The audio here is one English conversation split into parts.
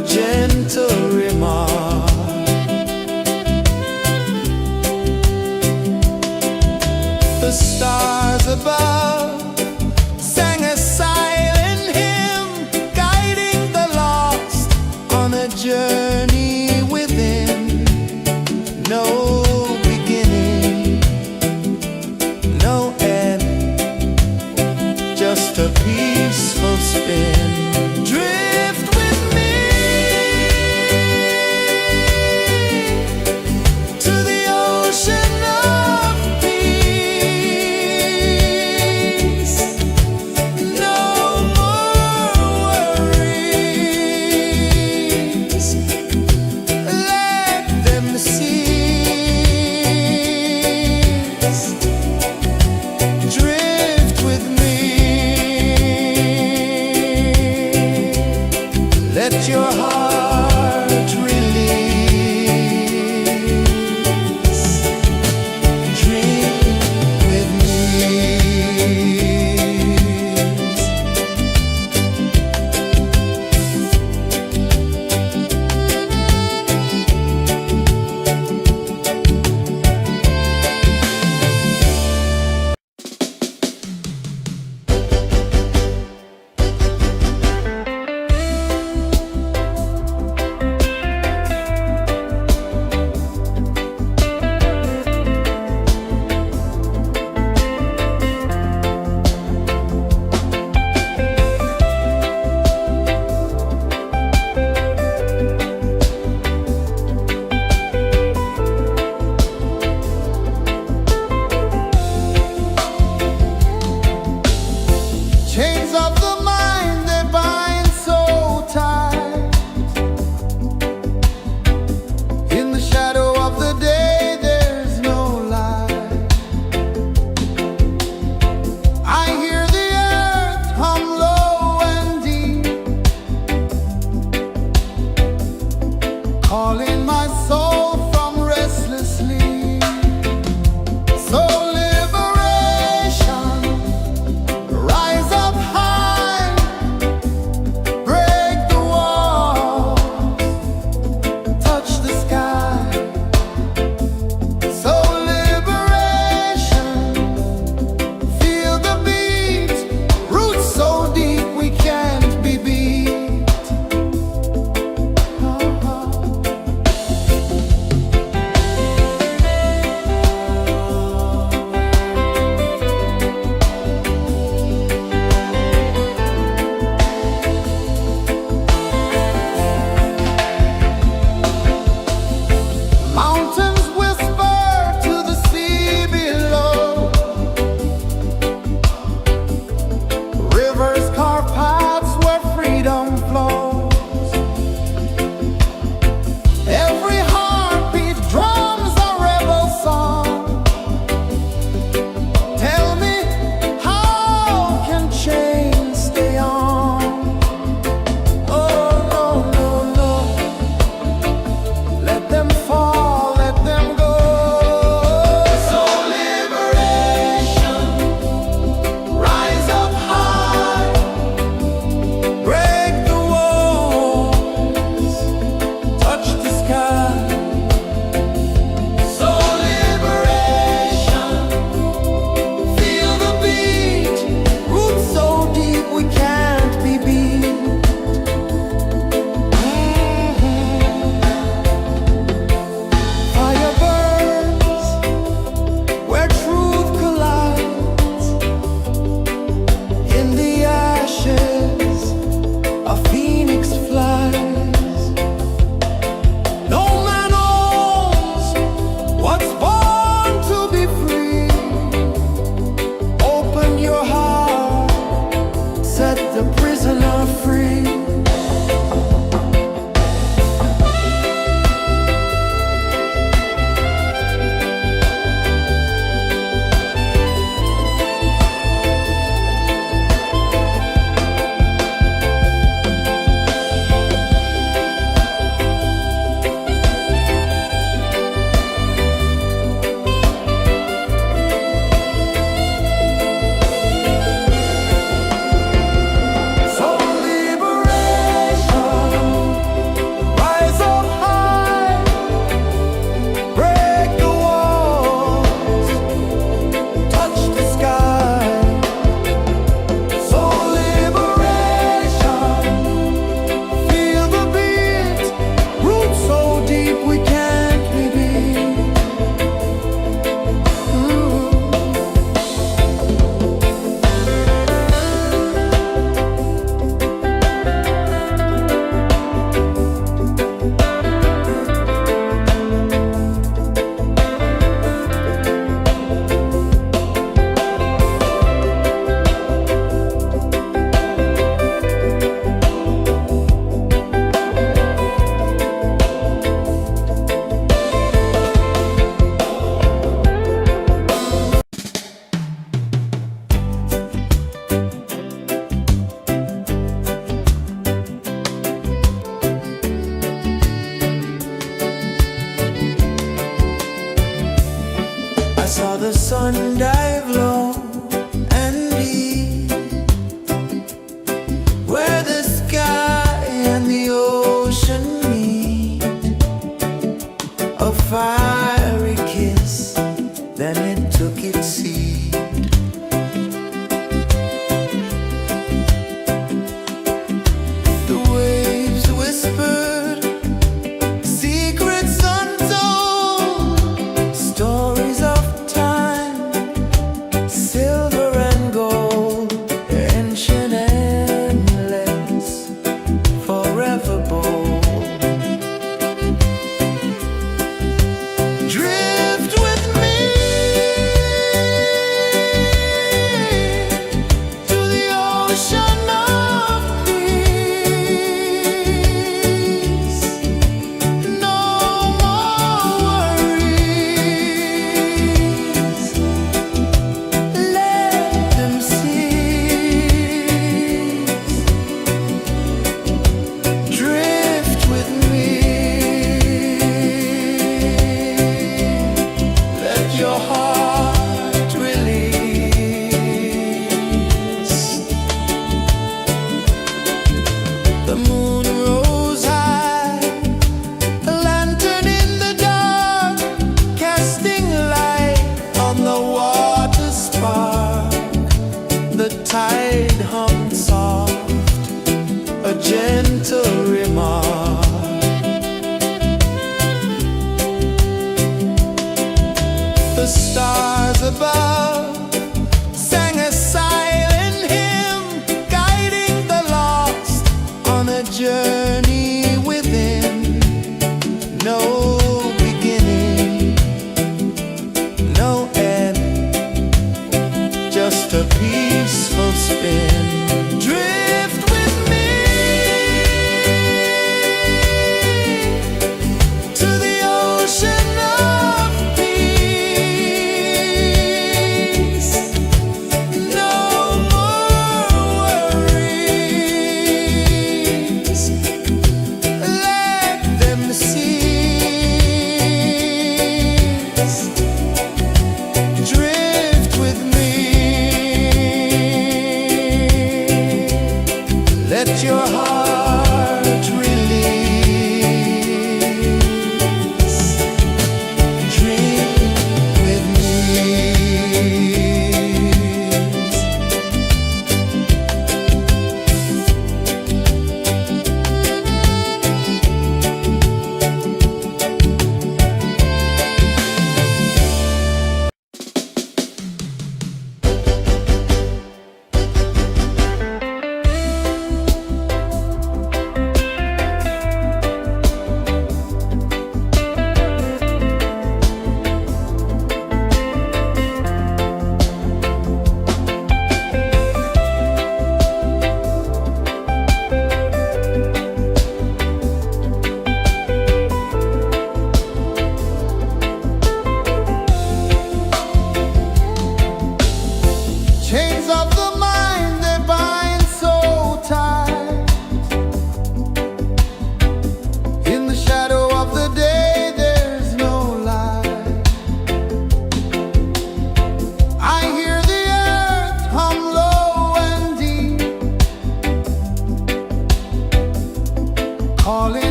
gentle remark. The stars above sang a silent hymn, guiding the lost on a journey within. No beginning, no end, just a peaceful spin. Drift with me to the ocean of peace. No more worries, let them cease. Drift with me, let your heart release. Dream with me. Chains of the mind, they bind so tight. In the shadow of the day, there's no light. I hear the earth hum low and deep, calling my soul from restless sleep. So liberation, rise up high, break the walls, touch the sky. So liberation, feel the beat, roots so deep we can't be beat.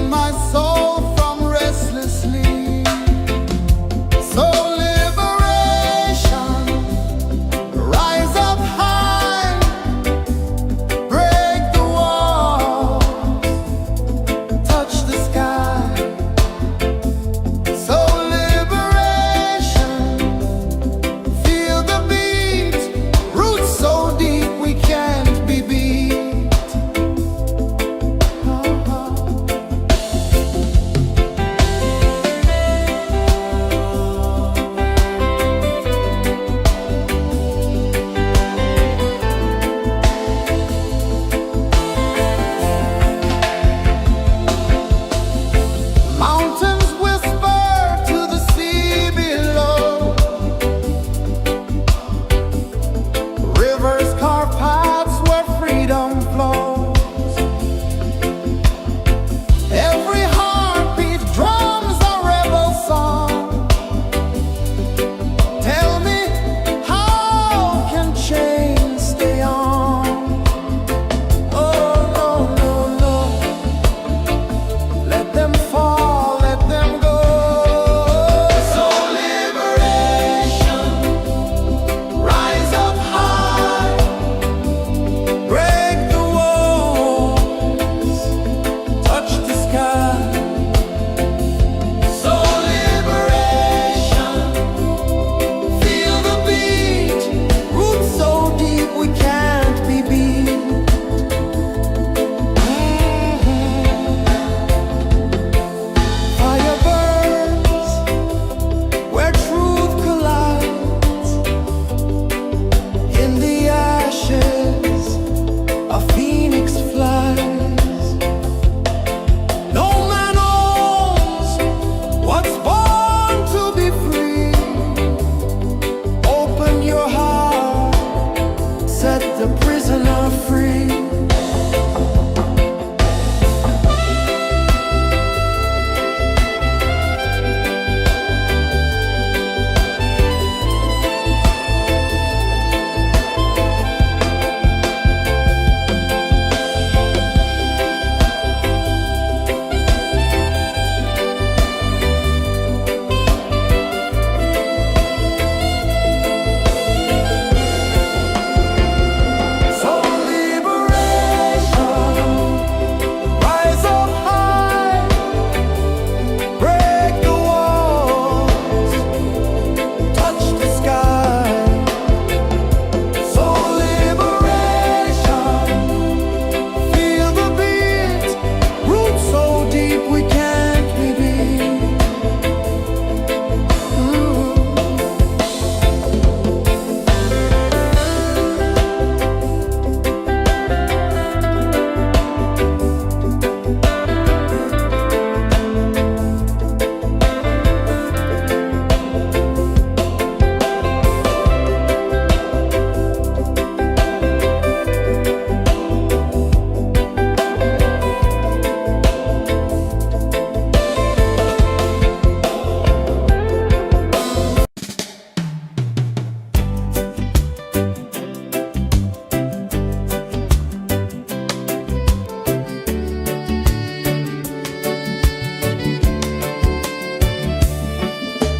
my soul from restless sleep. So liberation, rise up high, break the walls, touch the sky. So liberation, feel the beat, roots so deep we can't be beat. Mountains whisper to the sea below. Rivers carve paths where freedom flows. Every heartbeat drums a rebel song. Tell me, how can chains stay on? Oh, no, no, no. Let them fall, let them go. So liberation, rise up high, break the walls, touch the sky. So liberation, feel the beat, roots so deep we can't be beat. Fire burns where truth collides. In the ashes, a phoenix flies. No man owns what's born to be free. Open your heart, set the prisoner free. So liberation, rise up high, break the walls, touch the sky. So liberation, feel the beat, roots so deep we can't be beat.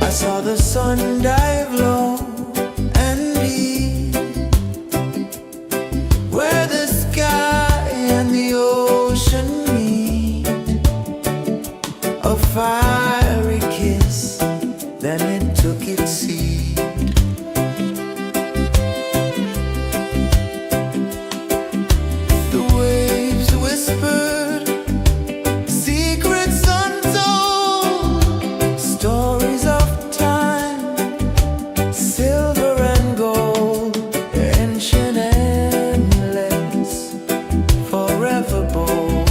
I saw the sun dive low and deep, where the sky and the ocean meet. A fiery kiss, then it took its seat. The waves whispered secrets untold, stories of time, silver and gold, ancient, endless, forever bold.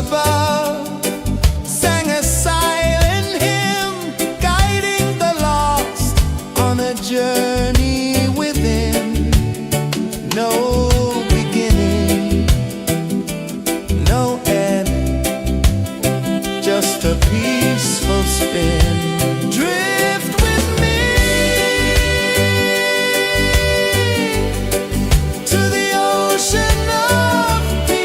above sang a silent hymn, guiding the lost on a journey within. No beginning, no end, just a peaceful spin. Drift with me to the ocean of peace.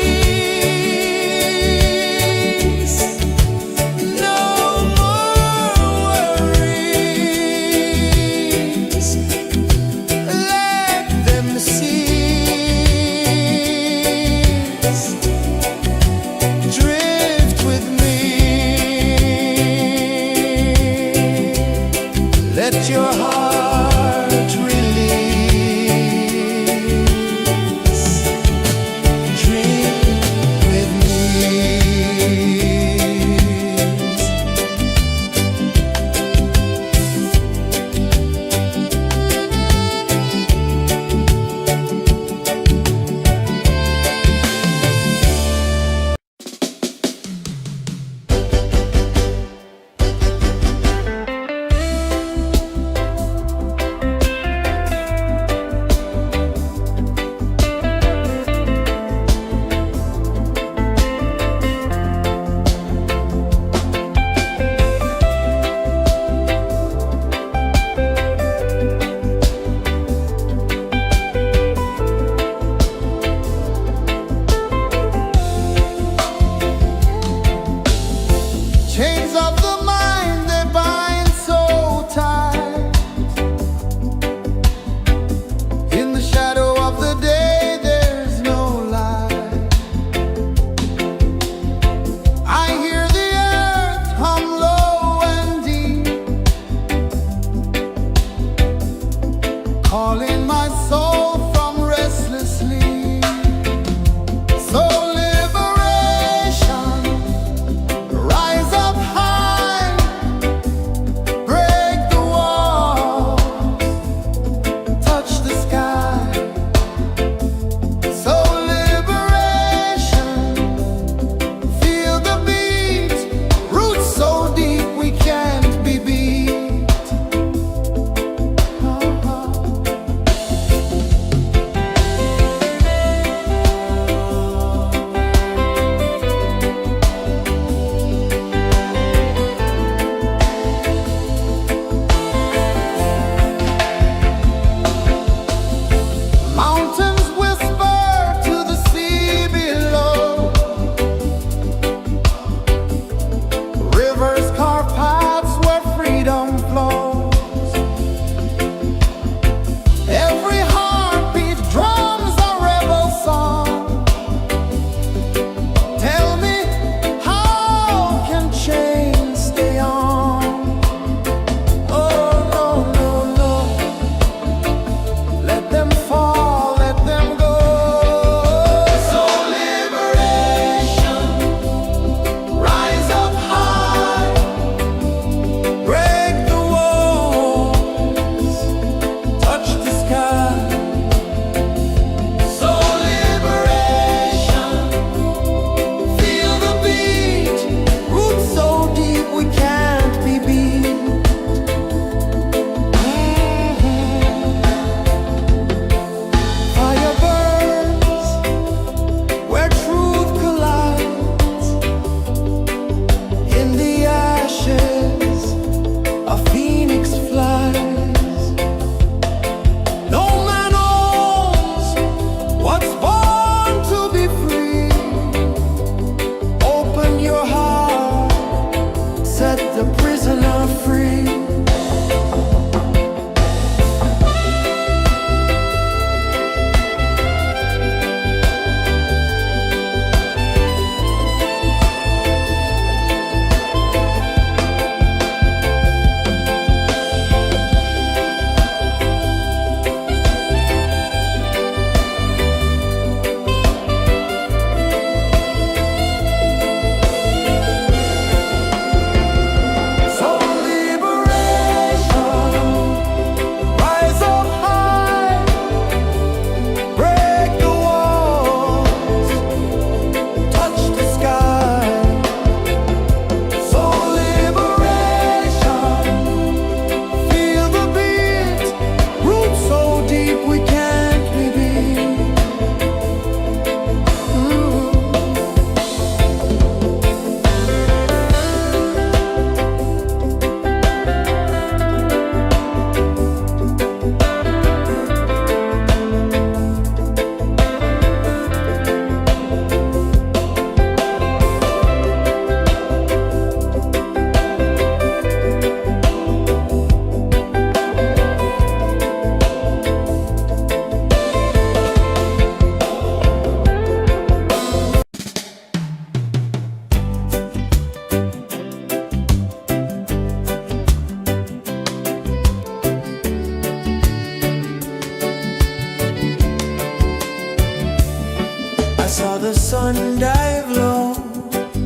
saw the sun dive low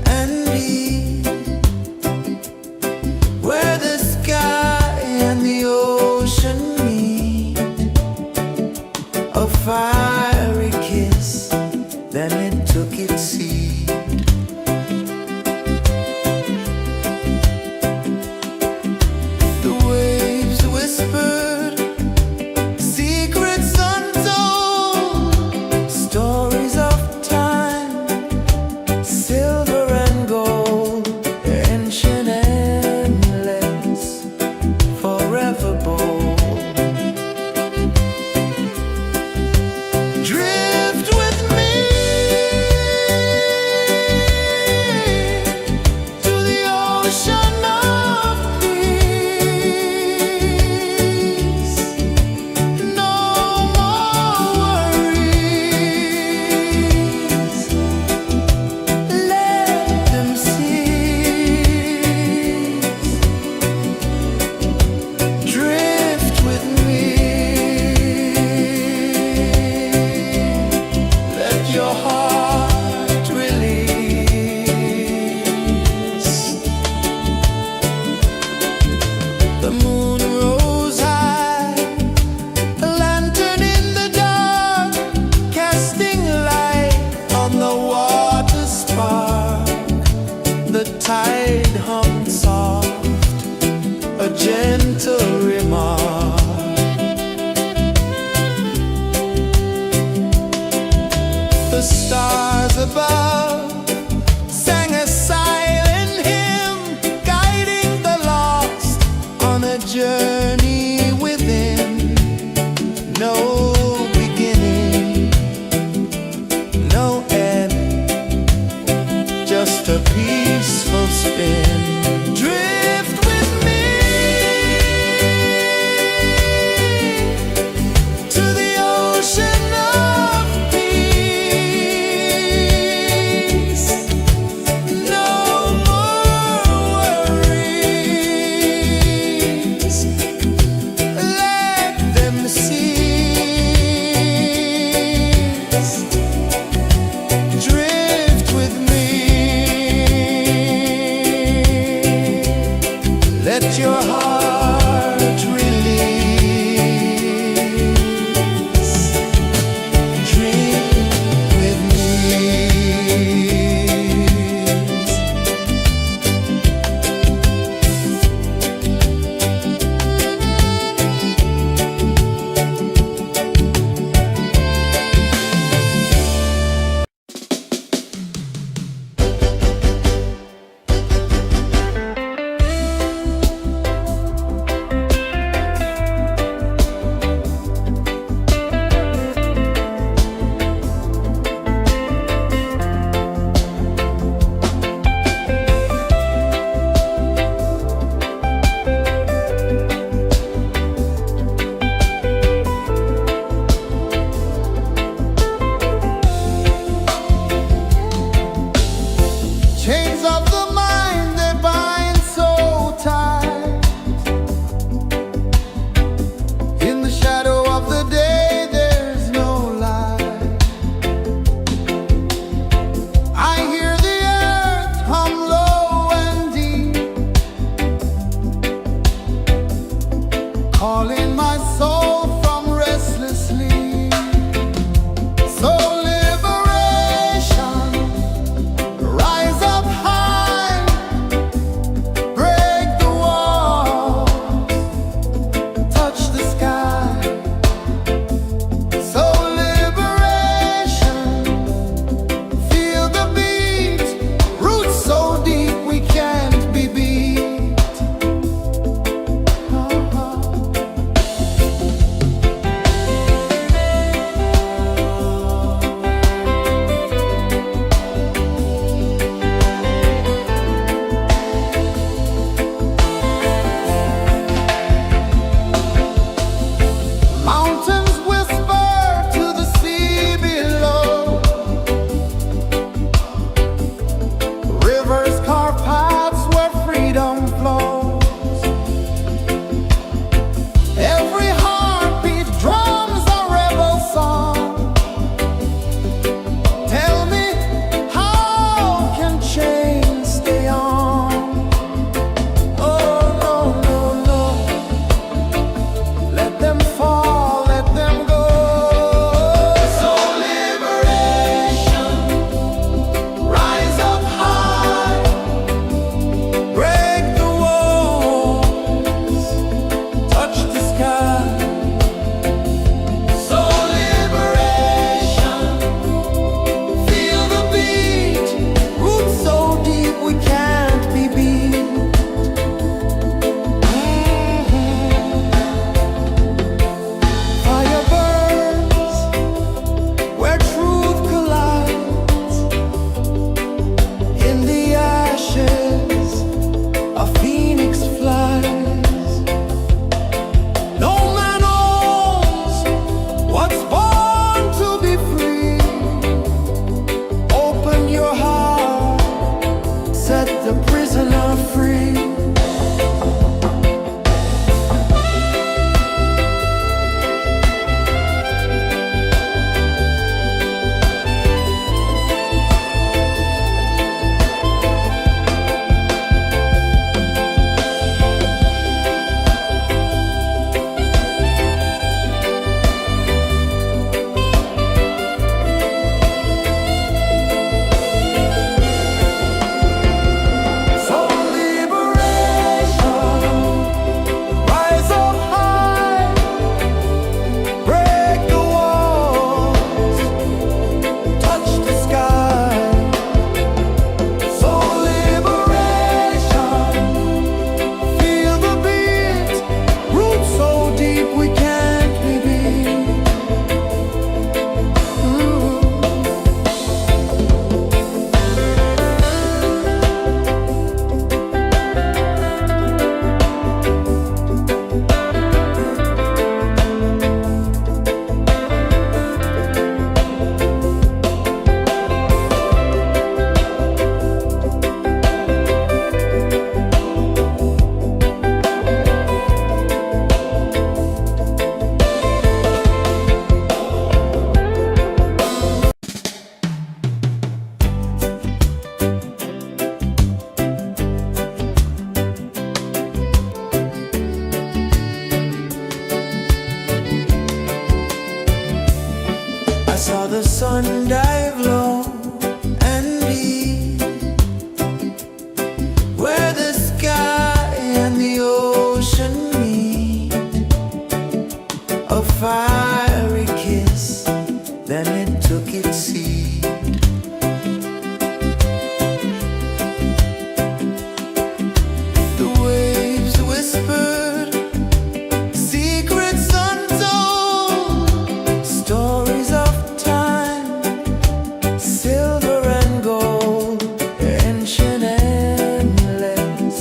and deep, where the sky and the ocean meet. A fiery kiss, then it took its seat. The waves whispered secrets untold, stories of time, silver and gold, ancient, endless, forever bold. Drift with me to the ocean of peace. No more worries, let them cease. Drift with me, let your heart release. The moon rose high, a lantern in the dark, casting light on the water spark. The tide hummed soft, a gentle remark. The stars above sang a silent hymn, guiding the lost on a journey within. No beginning, no end, just a peaceful spin. Drift with me to the ocean of peace. No more worries, let them cease. Drift with me. dive low and deep, where the sky and the ocean meet. A fiery kiss, then it took its seat. The waves whispered secrets untold, stories of time, silver and gold, ancient, endless,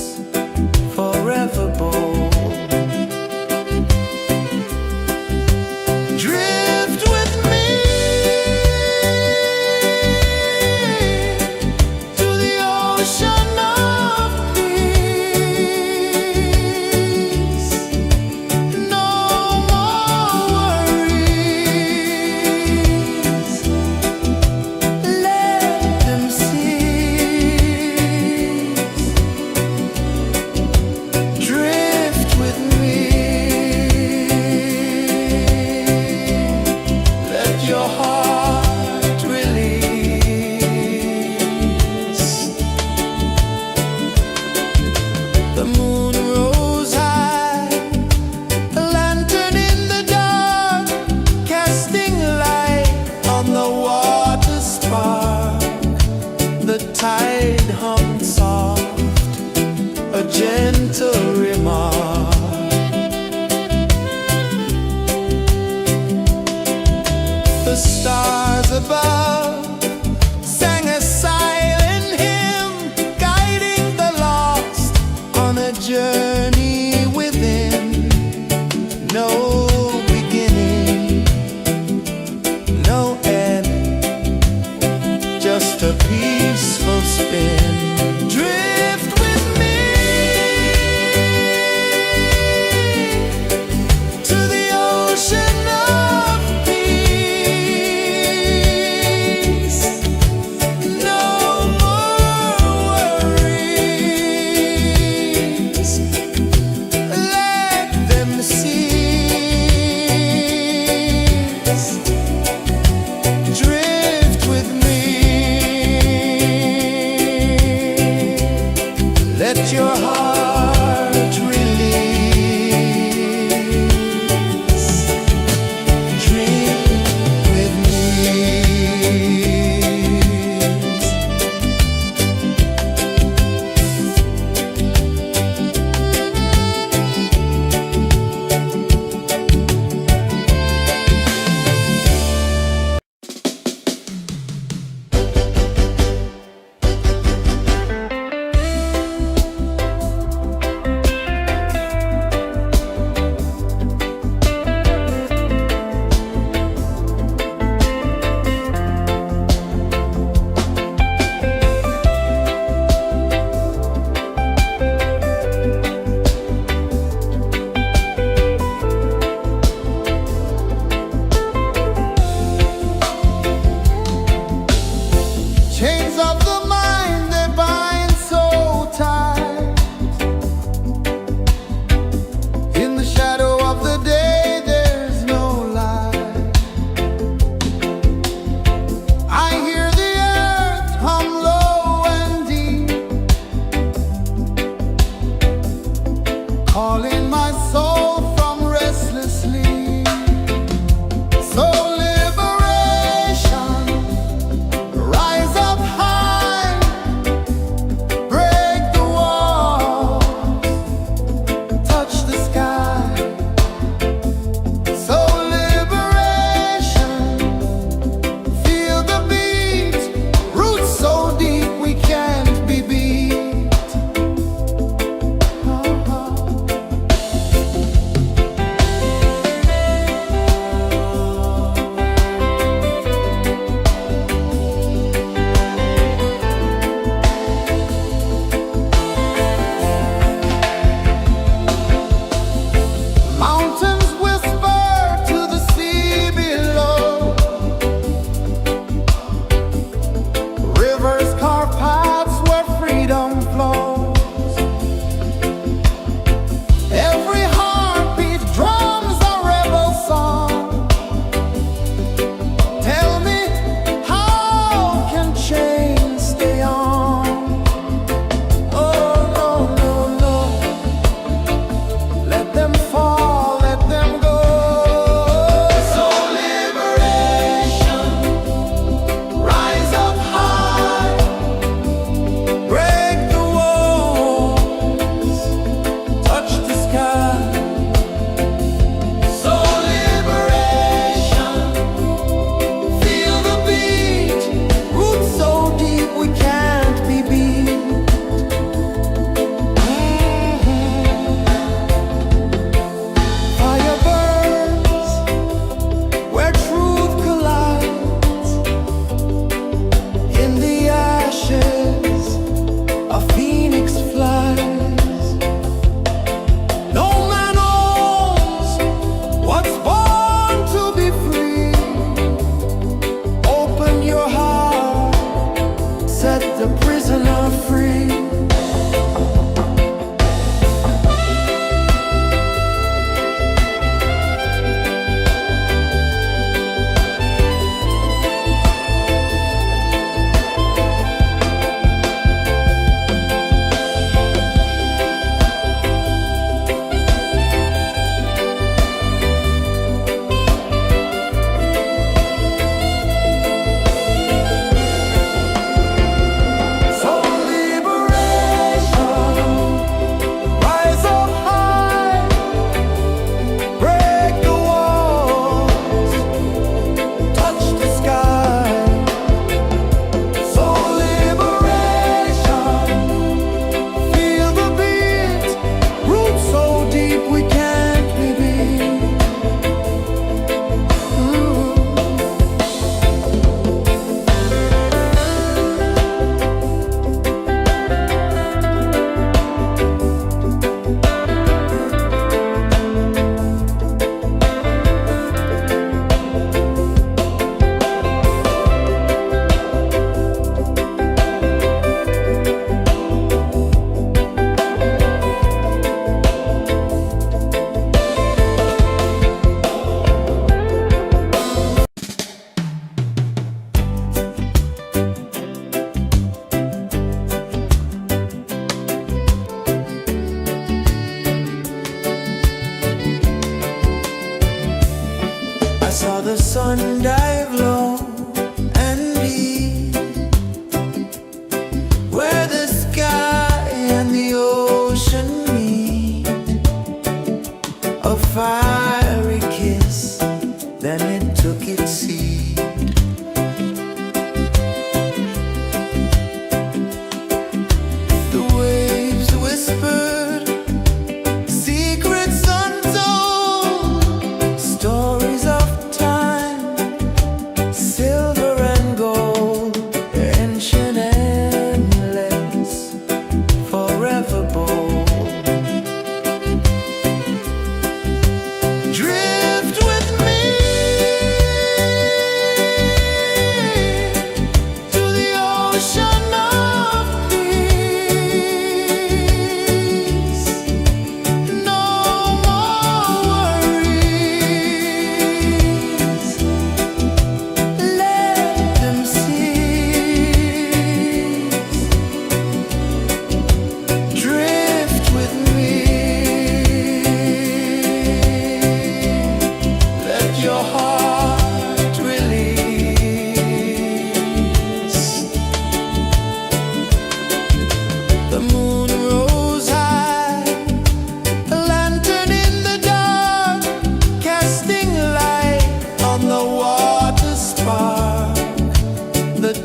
forever bold. Drift with me to the ocean of peace. No more worries. Let them cease. Drift with me. Let your heart release. The moon rose high, a lantern in the dark, casting light on the water spark. The tide hummed soft, a gentle remark. The stars above sang a silent hymn, guiding the lost on a journey within. No beginning, no end, just a peaceful spin. Drift with me to the ocean of peace. No more worries. Let them cease. Drift with me.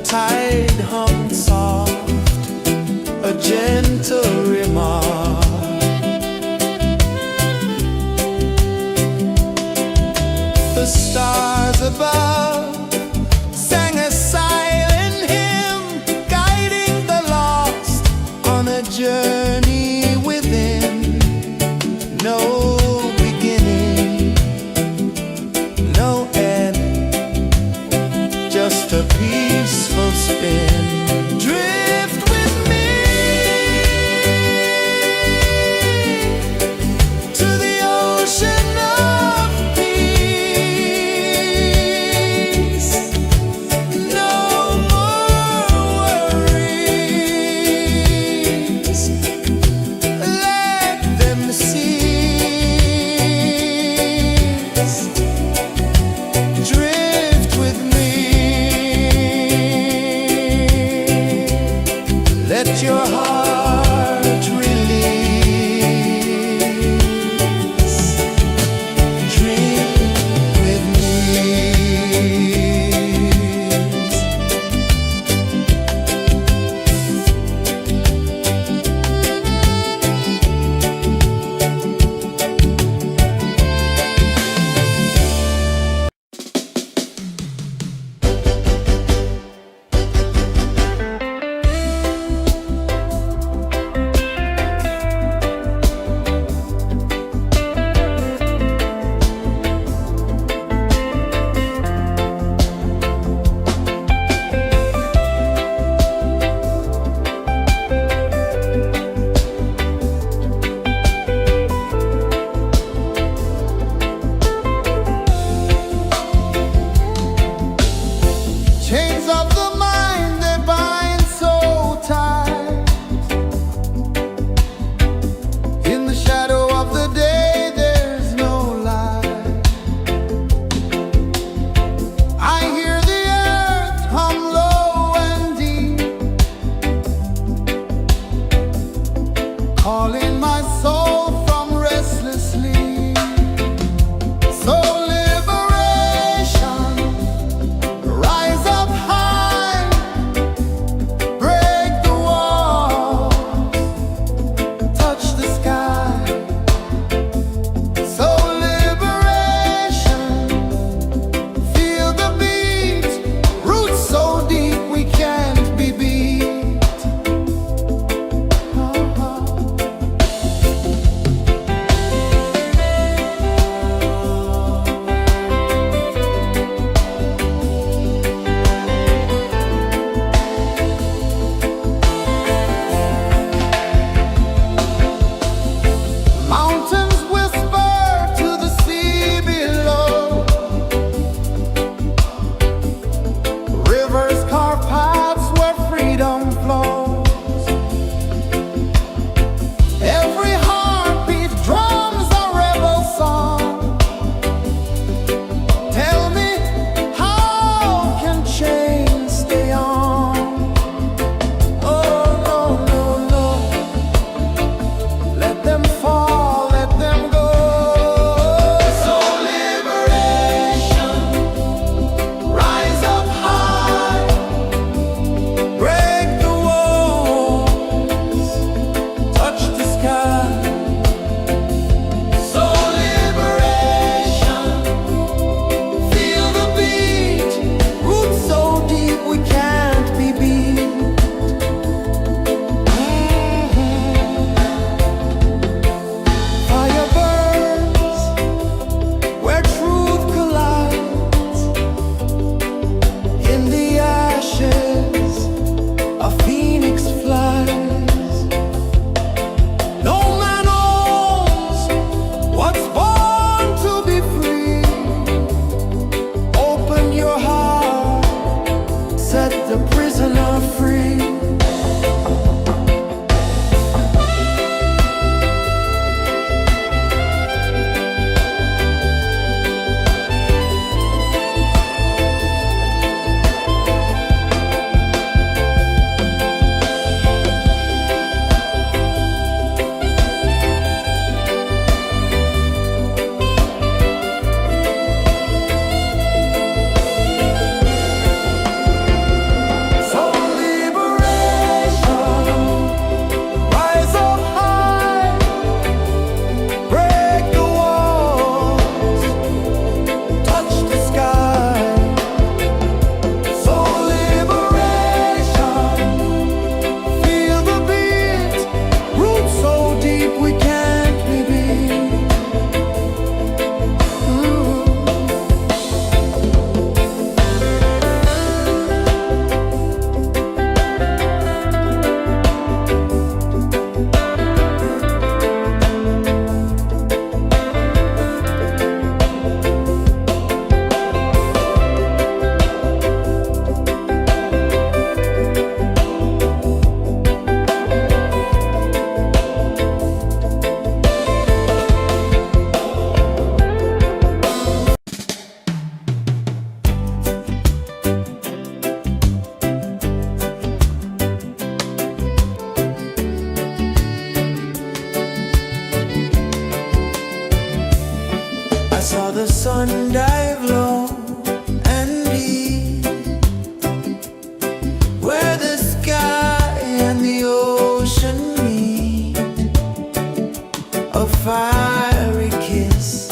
tide hum soft, a gentle remark. The stars above sang a silent hymn, guiding the lost on a journey within. No beginning, no end, just a peaceful spin. Drift with me to the ocean of peace. No more worries, let them cease. Drift with me, let your heart release. Drift with me. Chains of the mind, they bind so tight. In the shadow of the day, there's no light. I hear the earth hum low and deep, calling my soul from restless sleep. So liberation, rise up high, break the walls, touch the sky. So liberation, feel the beat, roots so deep we can't be beat. Mountains whisper to the sea below, rivers carve paths where freedom flows. Every heartbeat drums a rebel song. Tell me, how can chains stay on? Oh no, no, no, let them fall, let them go. So liberation, rise up high, break the walls, touch the sky. So liberation, feel the beat, roots so deep we can't be beat. Fire burns where truth collides. In the ashes, a phoenix flies. No man owns what's born to be free. Open your heart, set the prisoner free. one dive low and deep, where the sky and the ocean meet. A fiery kiss,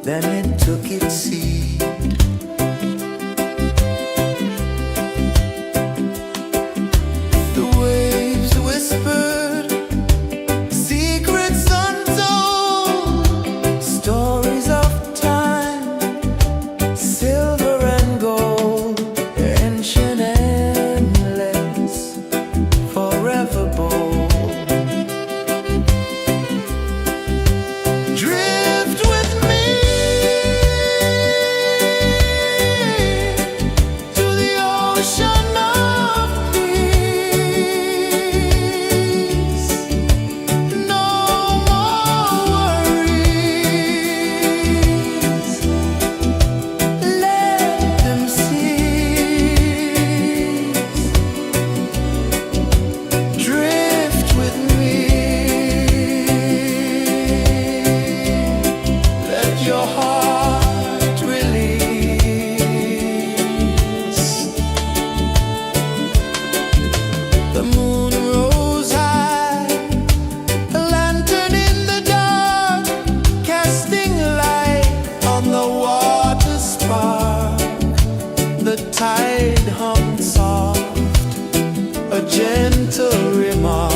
then it took its seat. The waves whispered secrets untold, stories of time, silver and gold, ancient, endless, forever bold. Drift with me to the ocean of peace. No more worries. Let them cease. Drift with me. Let your heart release. The moon rose high, a lantern in the dark, casting light on the water spark. The tide hummed soft, a gentle remark.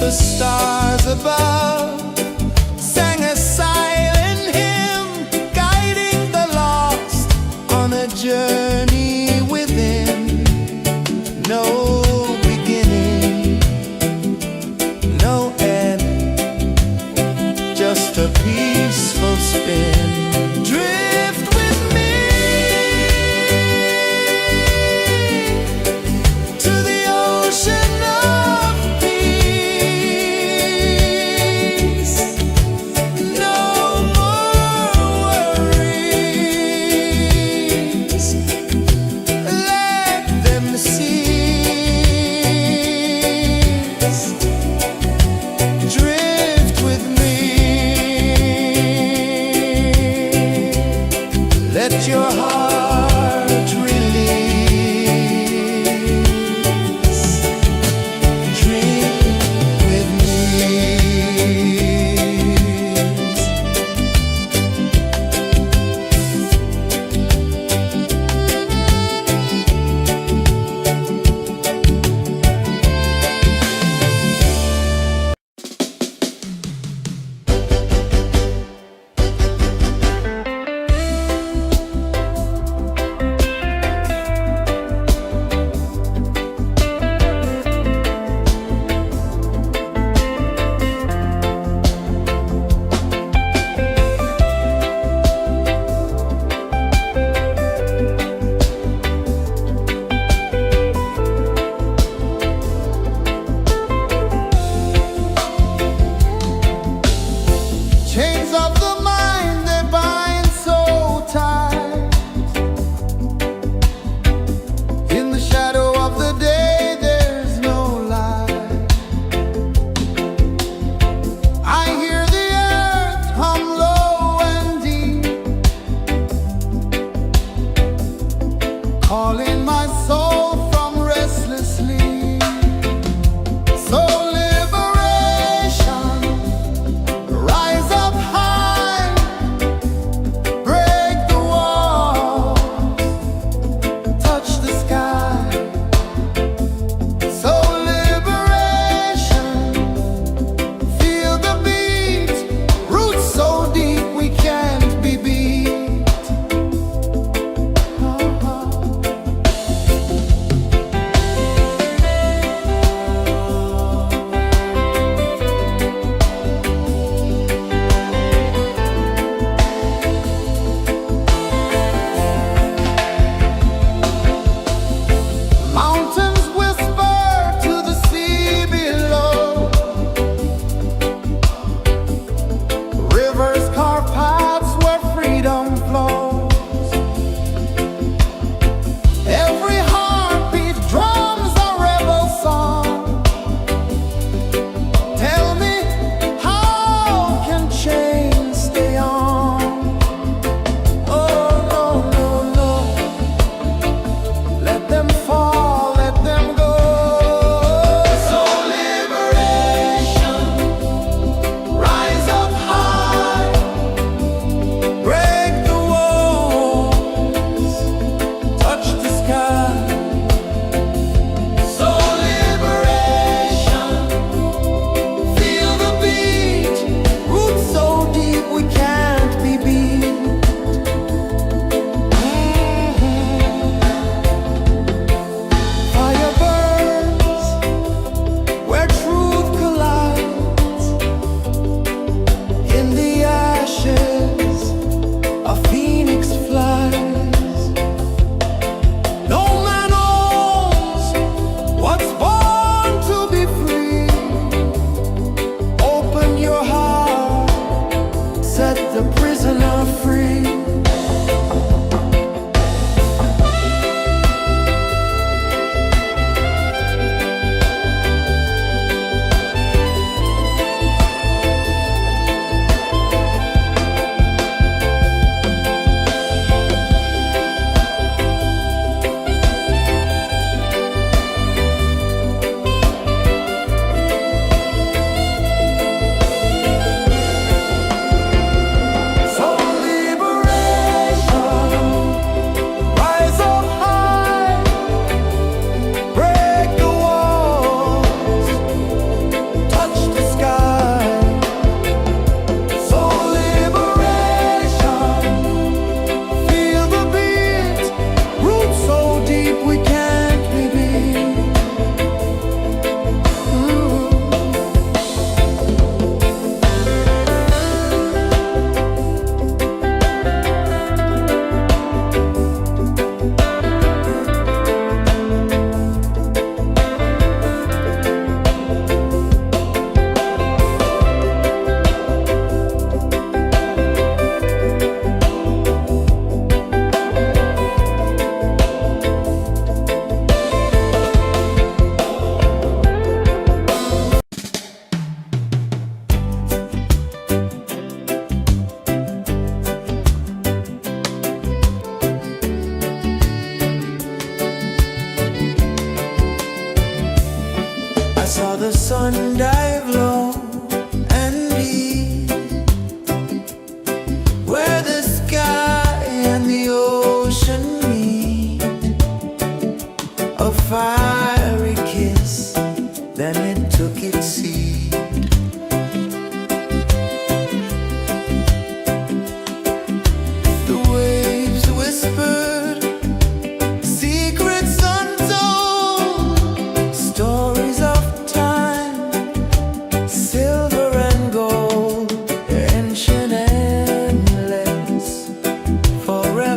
The stars above sang a silent hymn, guiding the lost on a journey within. No beginning, no end, just a peaceful spin. Drift with me to the ocean of peace. No more worries. Let them cease. Drift with me. Let your heart release. Dream with me.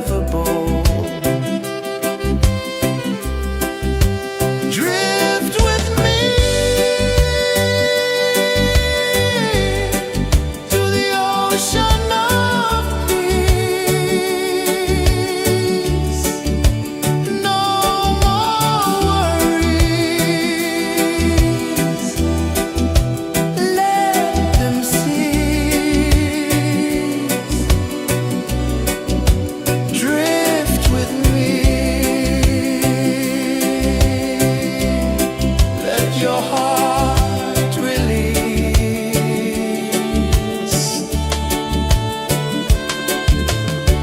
unlovable. Drift with me to the ocean of peace. No more worries. Let them cease. Drift with me. Let your heart release.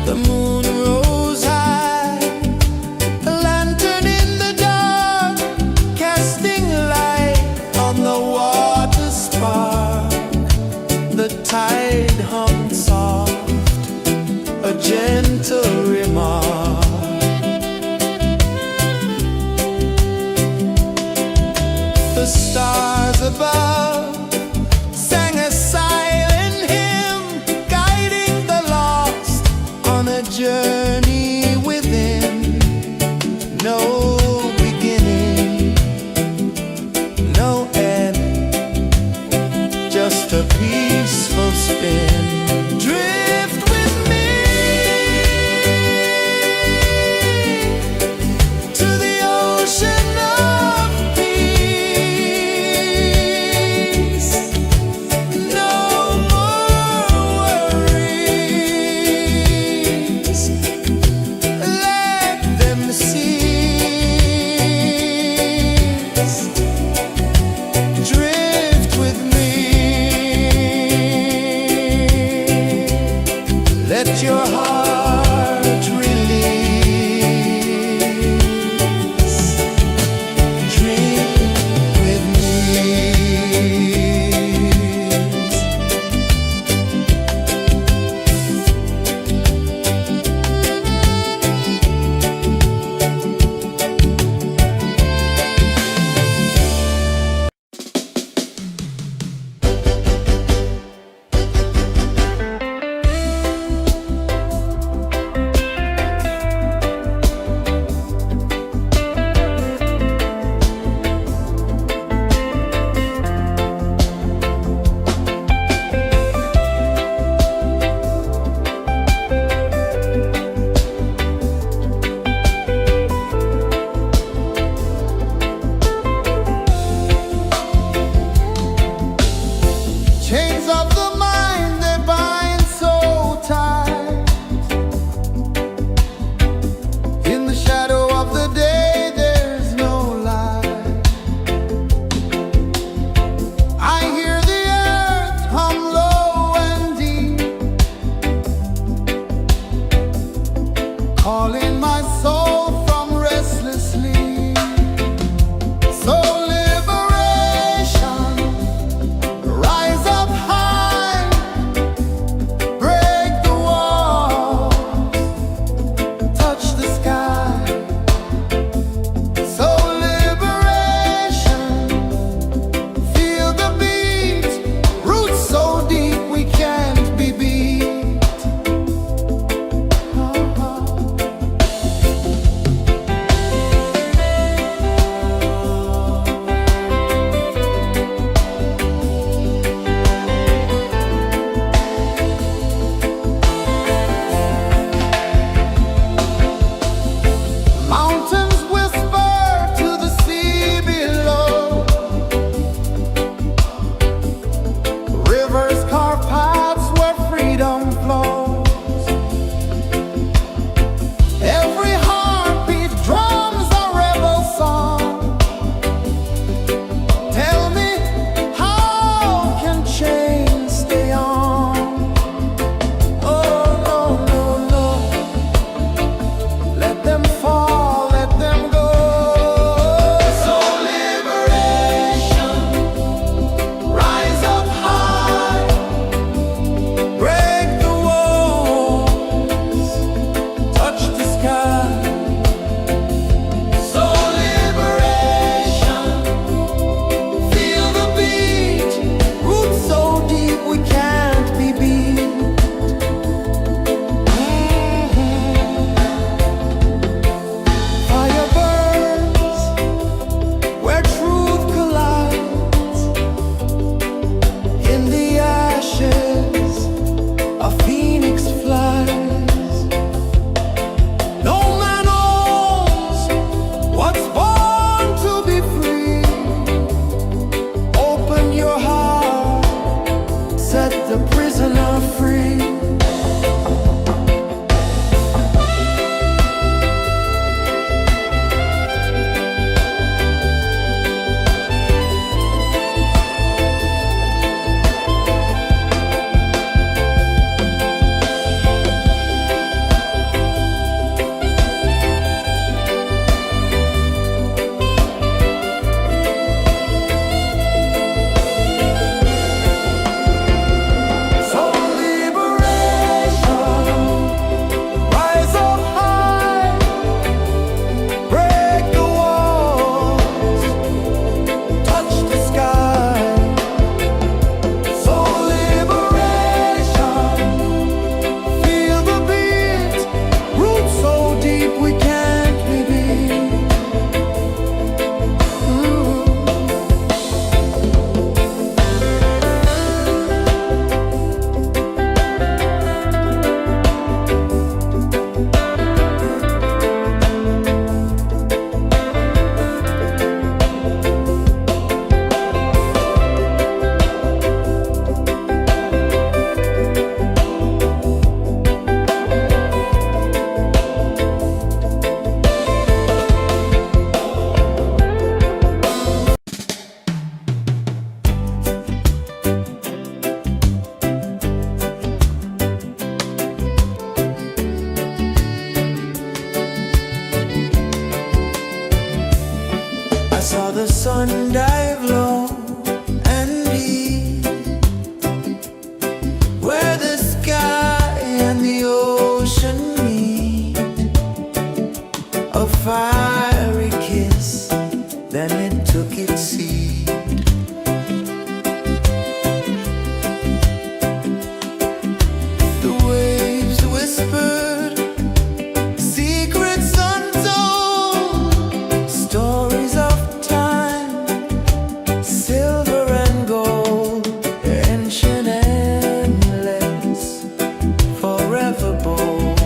The moon rose high, a lantern in the dark, casting light on the water spark. The tide hummed soft, a gentle remark. The stars above sang a silent hymn, guiding the lost on a journey within. No beginning, no end, just a peaceful spin. Drift with me to the ocean of peace. No more worries. Let them cease. Drift with me. Let your heart release. Drift with me. Chains of the mind, they bind so tight. In the shadow of the day, there's no light. I hear the earth hum low and deep, calling my soul from restless sleep. So liberation, rise up high, break the walls, touch the sky. So liberation, feel the beat, roots so deep we can't be beat. sun dive low and deep, where the sky and the ocean meet. A fiery kiss, then it took its seat. The waves whispered secrets untold, stories of time, silver and gold, ancient, endless, forever bold.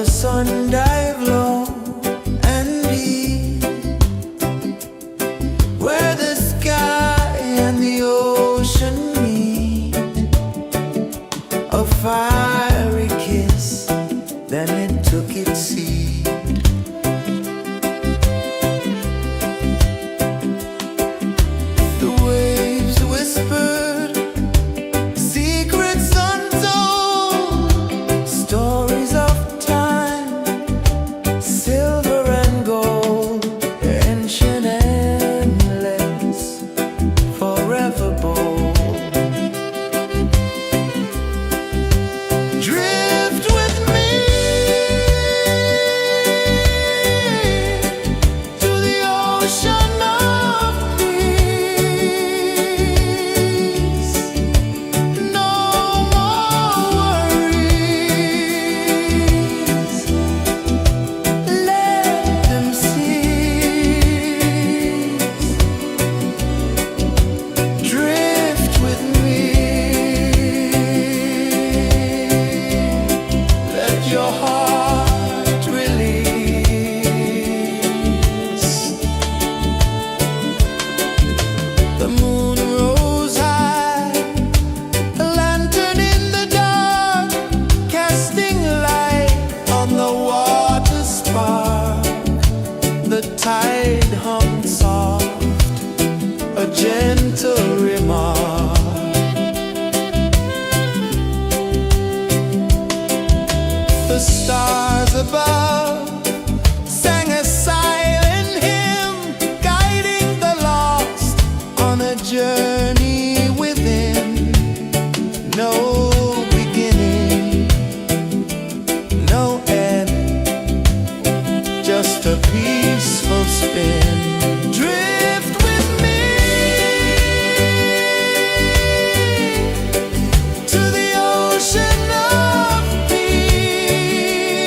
the sun dive low and deep, where the sky and the ocean meet, a fiery kiss, then it took its seed. The waves whispered secrets untold, stories of time, silver and gold, ancient, endless, forever bold. Drift with me to the ocean of peace. No more worries, let them cease. Drift with me, let your heart release. The moon rose high, a lantern in the dark, casting light on the water spark. The tide hummed soft, a gentle remark. The stars above sang a silent hymn, guiding the lost on a journey within. No beginning, no end, just a peaceful spin. Drift with me to the ocean of peace.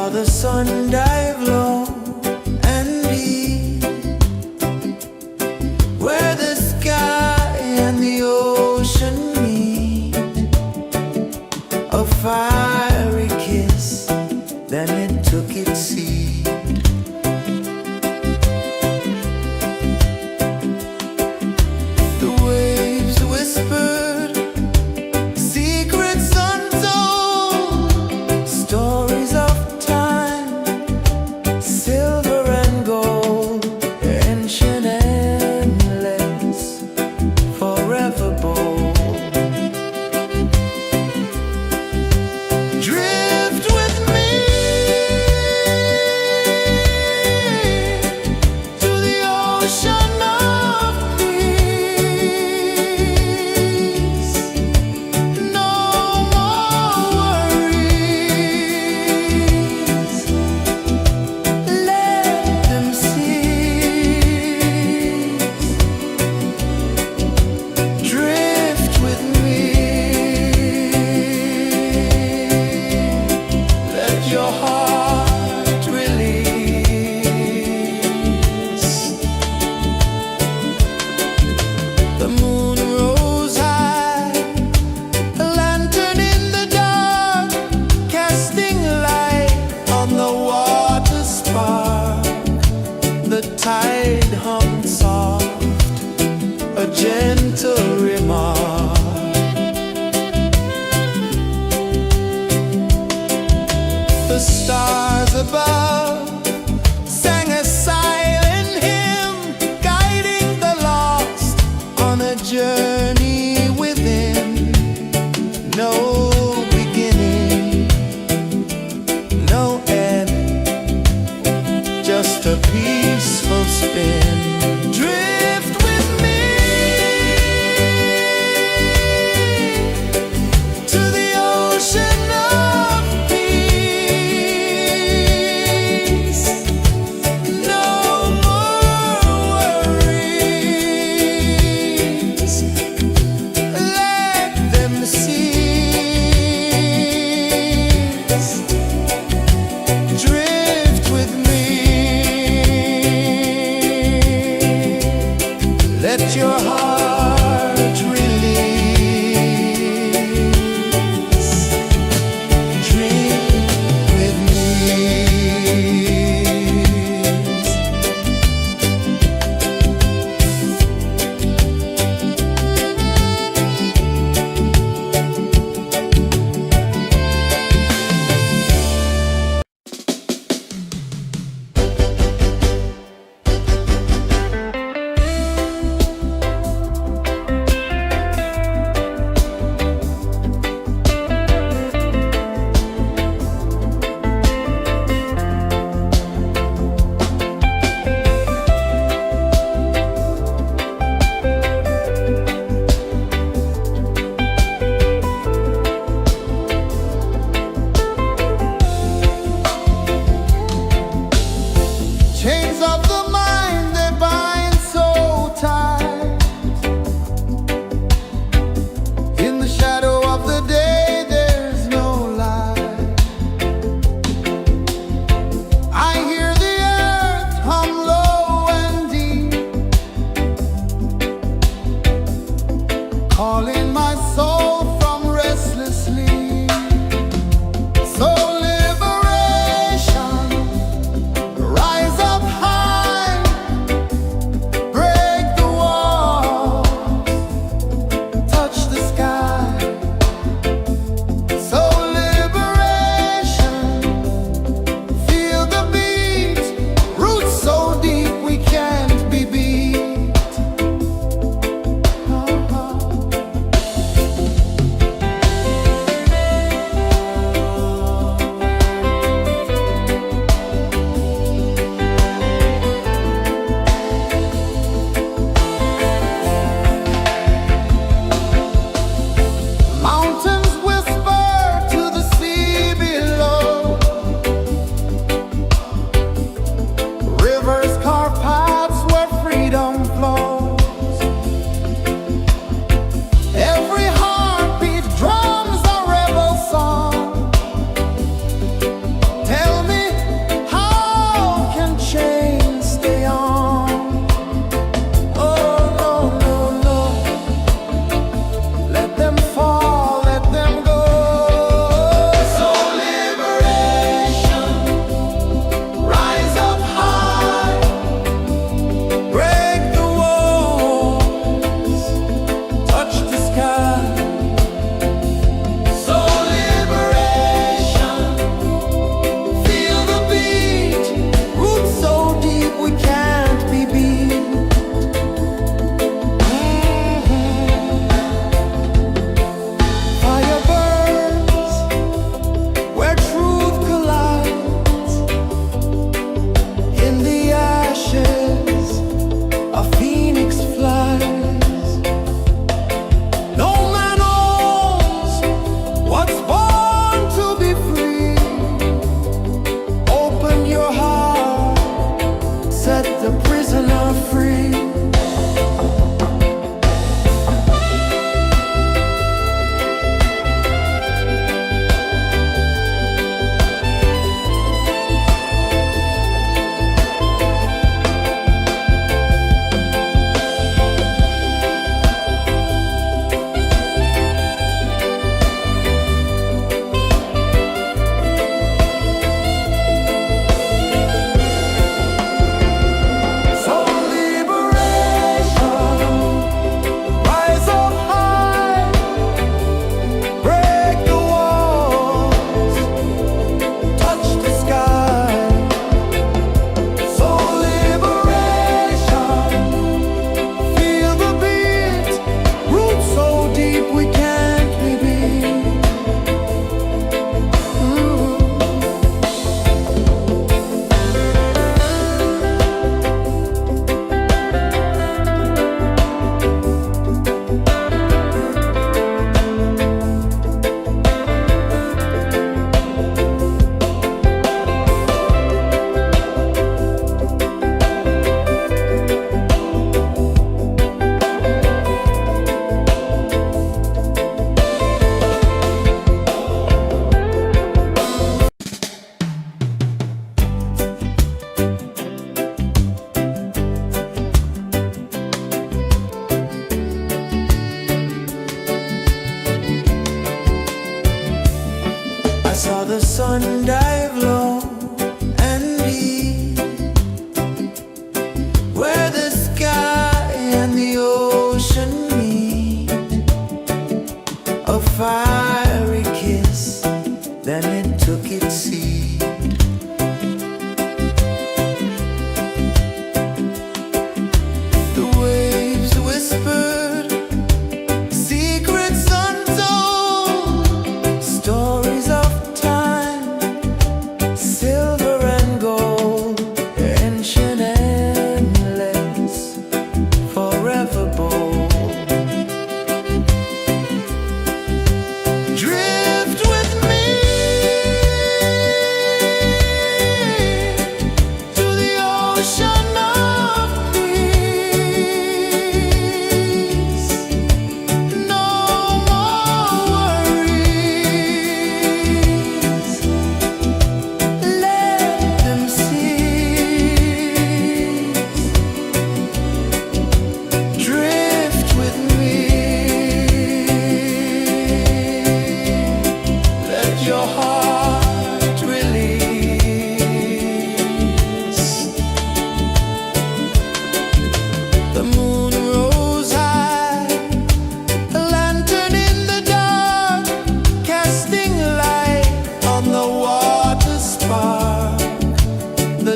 saw the sun dive low and deep, where the sky and the ocean meet. A fiery kiss, then it took its seed. The waves whispered secrets untold, stories of time, silver and gold, ancient, endless, forever bold. Drift with me to the ocean of peace. No more worries, let them cease. Drift with me, let your heart release. The moon rose high, a lantern in the dark, casting light on the water spark. The tide hummed soft, a gentle remark. The stars above sang a silent hymn, guiding the lost on a journey within. No beginning, no end, just a peaceful spin. Drift with me to the ocean of peace.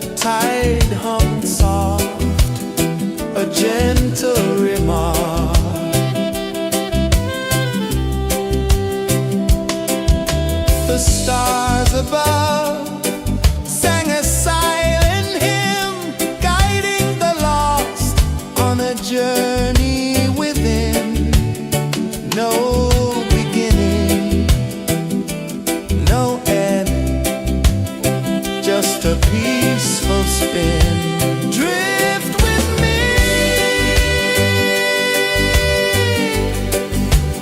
the tide hung soft, a gentle remark. The stars above sang a silent hymn, guiding the lost on a journey within. No beginning, no end, just a peaceful spin. Drift with me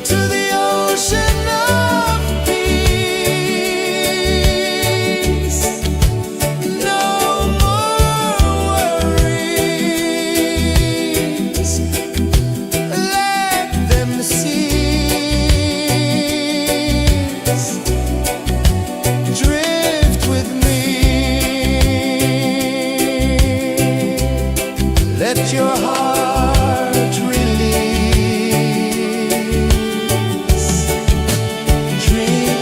to the ocean of peace. No more worries, let them cease. Drift with me, let your heart release. Dream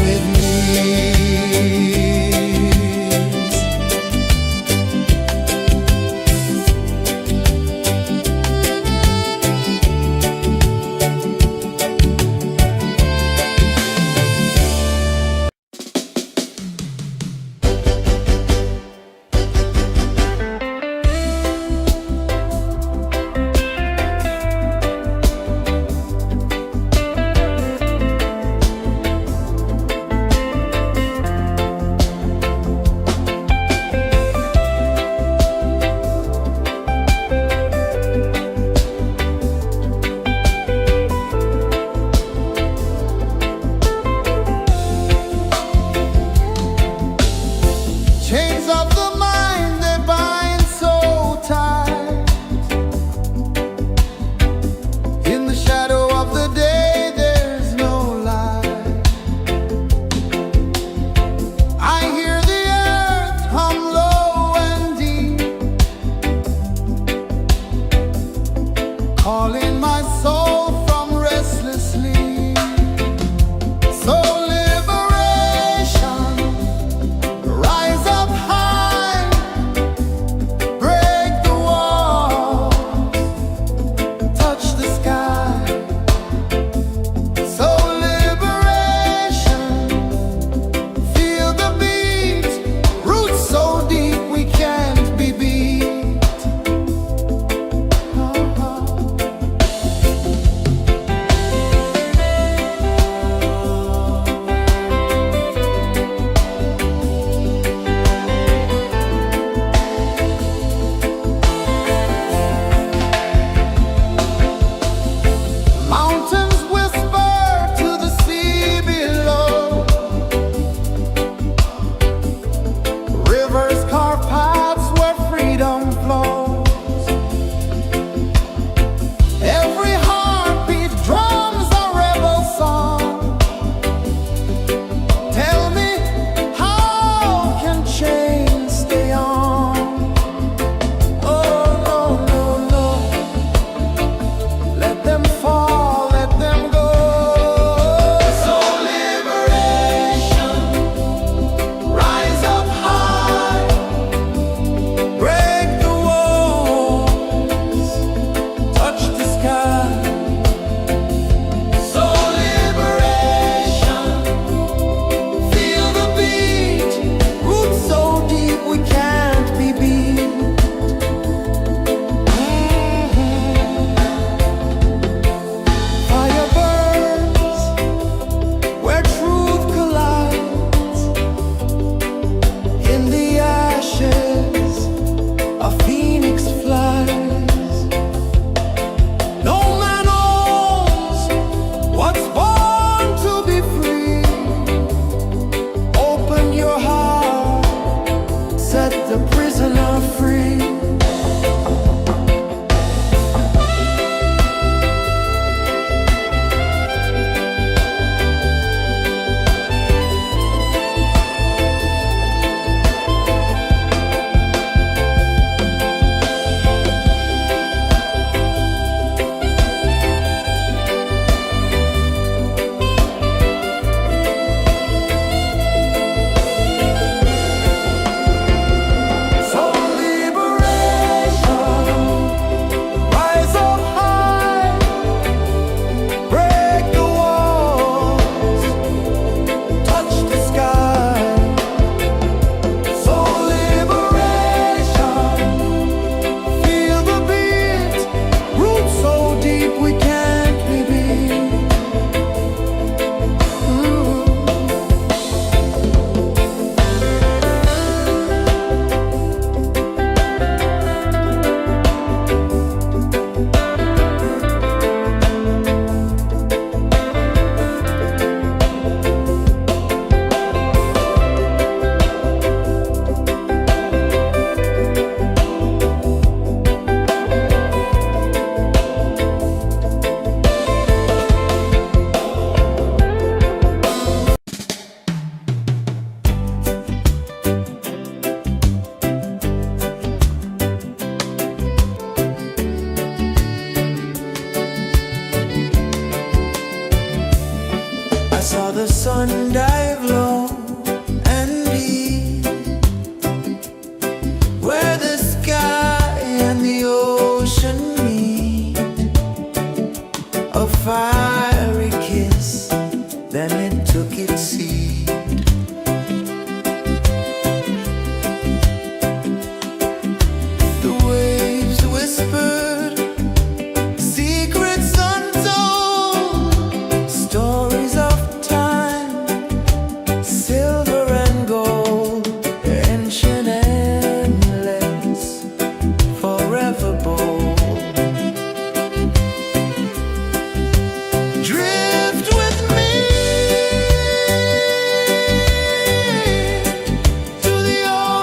with me. Chains of the mind, they bind so tight. In the shadow of the day, there's no light. I hear the earth hum low and deep, calling my soul from restless sleep. So liberation, rise up high,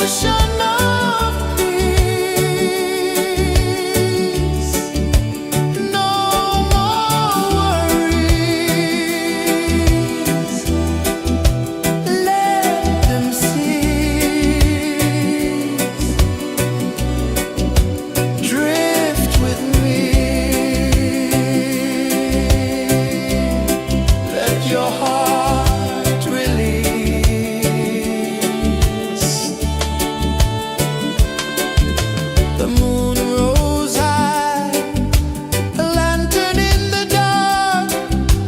ocean of peace. No more worries. Let them cease. Drift with me. Let your heart release. The moon rose high, a lantern in the dark,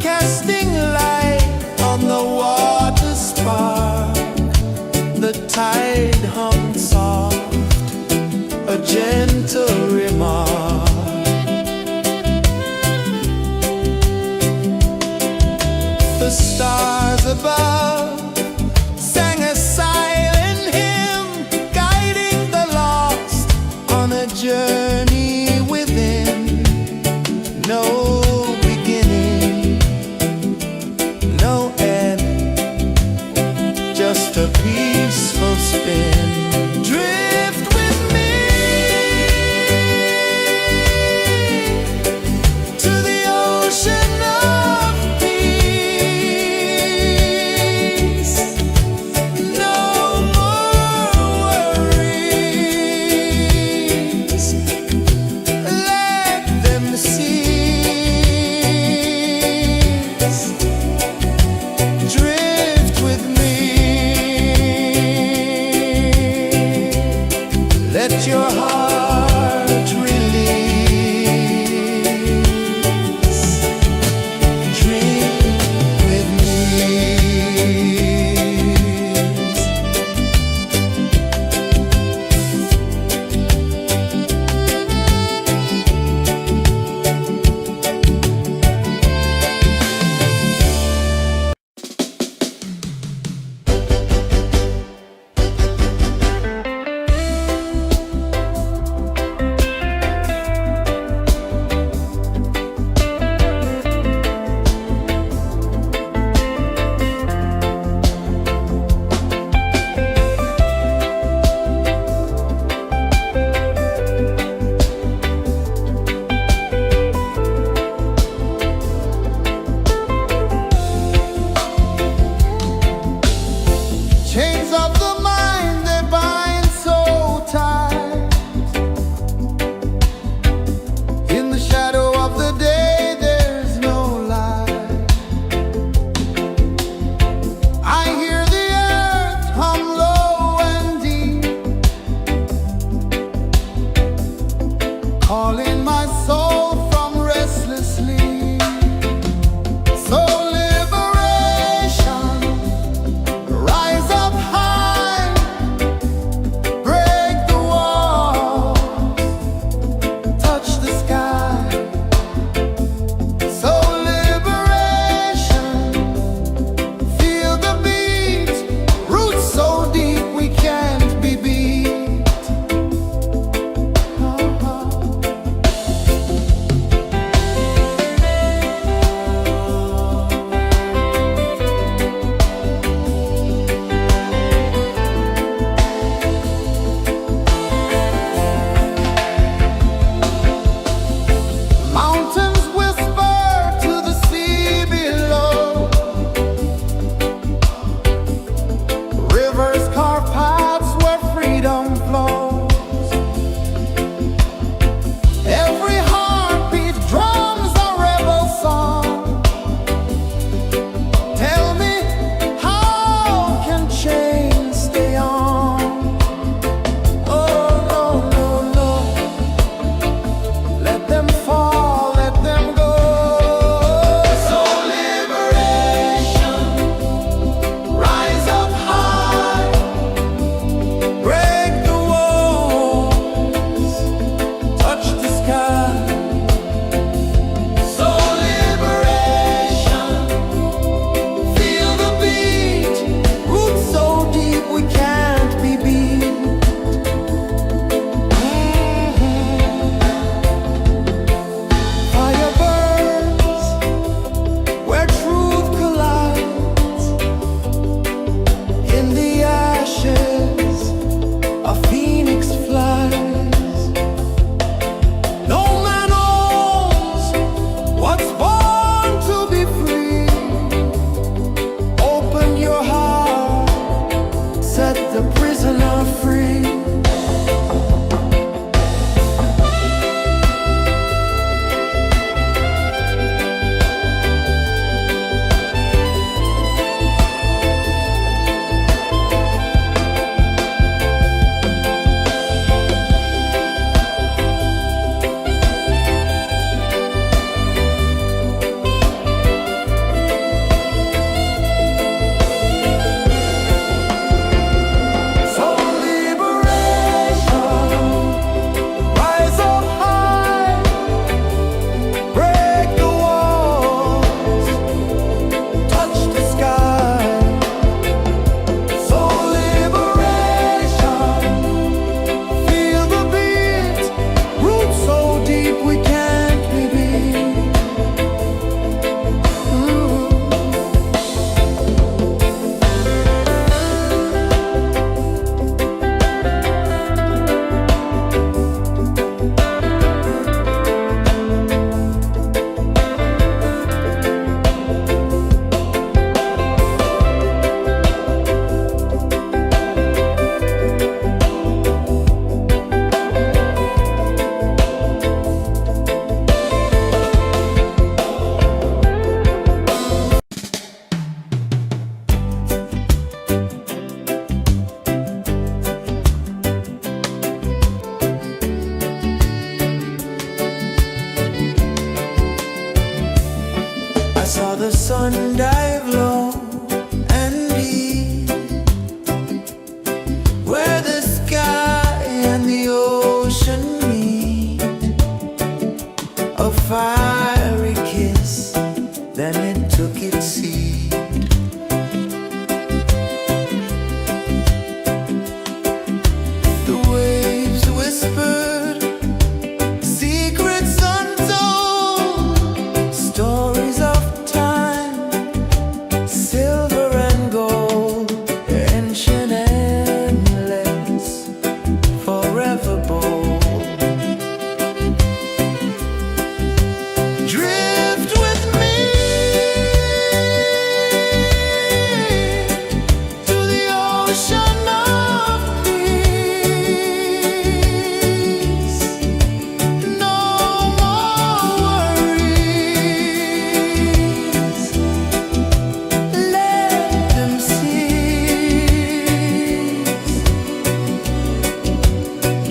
casting light on the water spark. The tide hummed soft, a gentle remark. The stars above sang a silent hymn, guiding the lost on a journey within. No beginning, no end, just a peaceful spin. Drift with me to the ocean of peace. No more worries. isn't a free. Saw the sun dive low and deep, where the sky and the ocean meet. A fiery kiss, then it took its seat. The waves whispered secrets untold, stories of silver and gold, ancient, endless, forever bold. Drift with me to the ocean of peace. No more worries.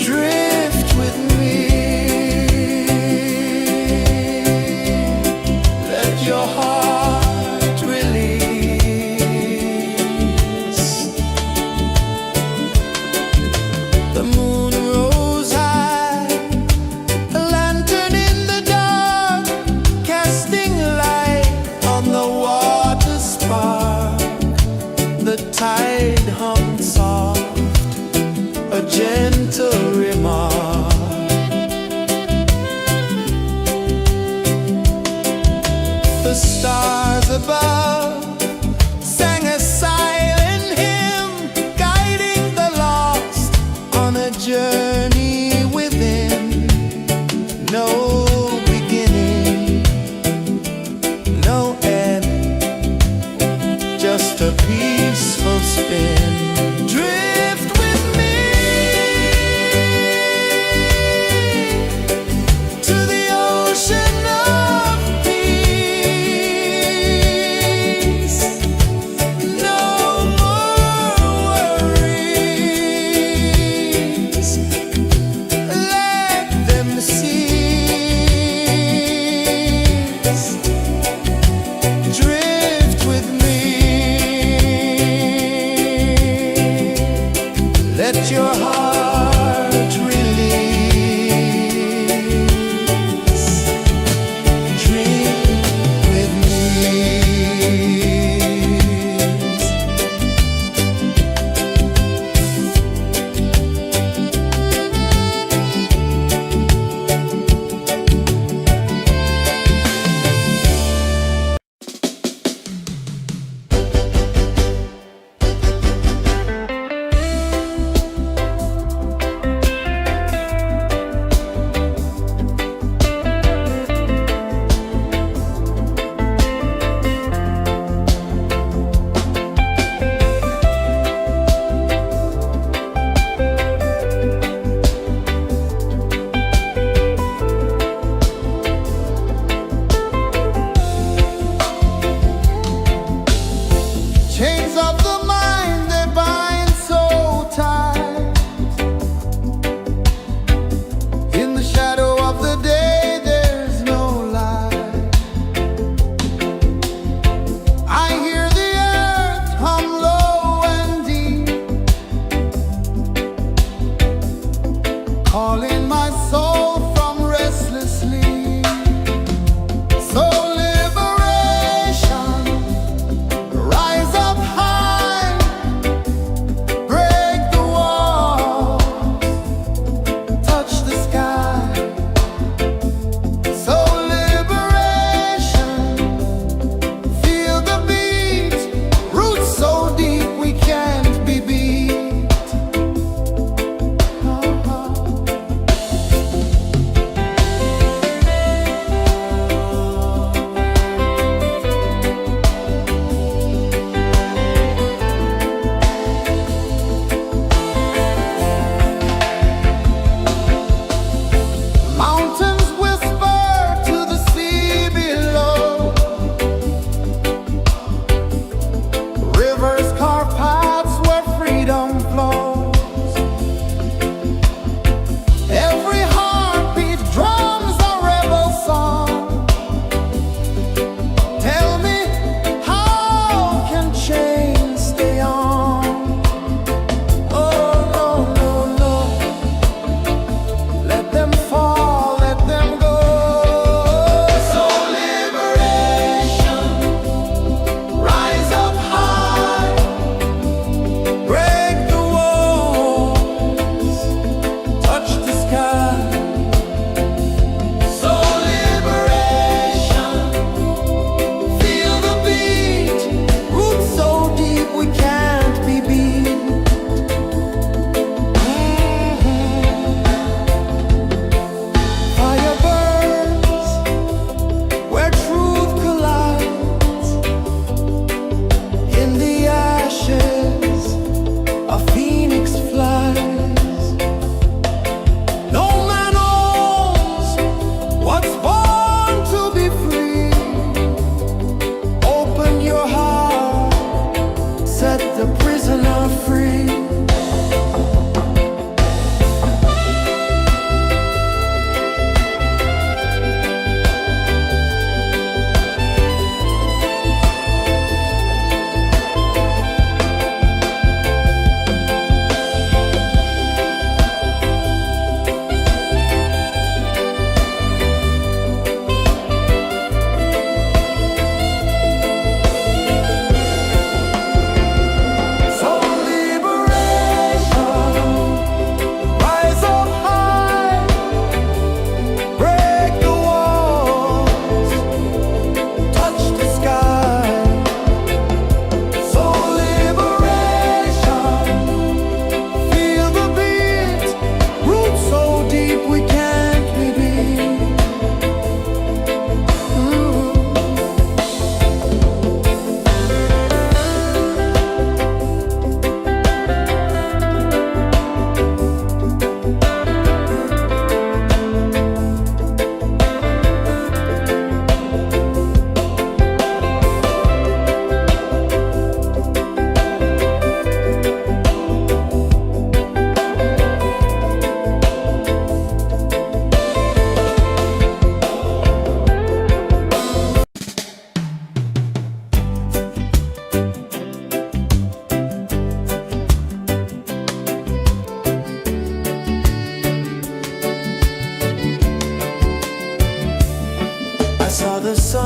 Drift with me. Let your heart release. The moon rose high, a lantern in the dark, casting light on the water spark. The tide hummed soft, a gentle remark. The stars above sang a silent hymn, guiding the lost on a journey within. No beginning, no end, just a peaceful spin. Drift with me to the ocean of peace. No more worries. Let them cease. Drift with me. Let your heart release. Dream with me.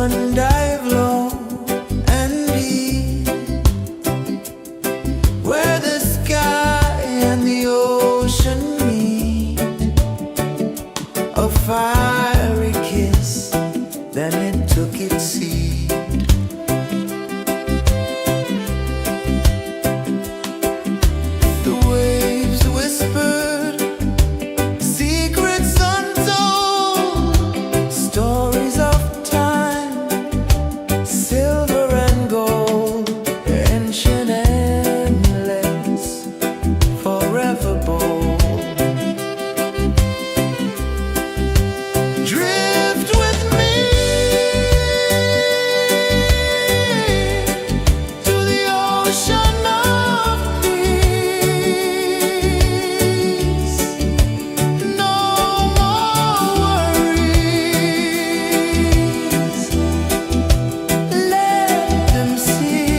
one dive low and deep, where the sky and the ocean meet. A fiery kiss, then it took its seat. The waves whispered secrets untold, stories of time, silver and gold, ancient, endless, forever bold. Drift with me to the ocean of peace. No more worries, let them cease.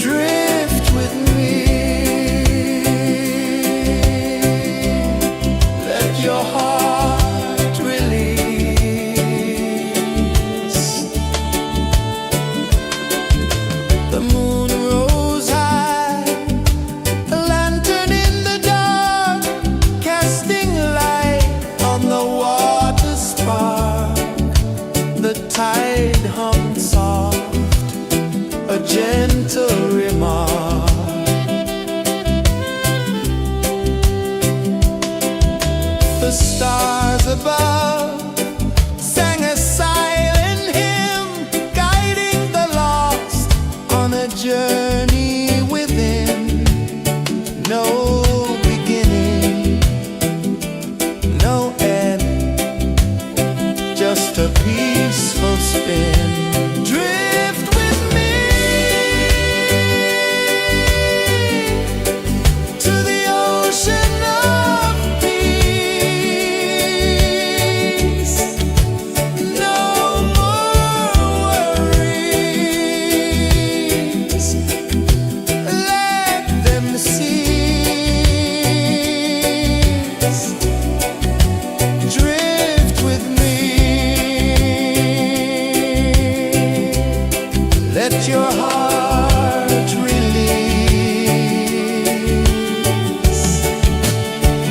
Drift with me, let your heart release. The moon rose high, a lantern in the dark, casting light on the water spark. The tide hummed soft, a gentle remark. The stars above sang a silent hymn, guiding the lost on a journey within. No beginning, no end, just a peaceful spin. Drift with me to the ocean of peace. No more worries, let them cease. Drift with me, let your heart release.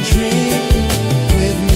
Dream with me.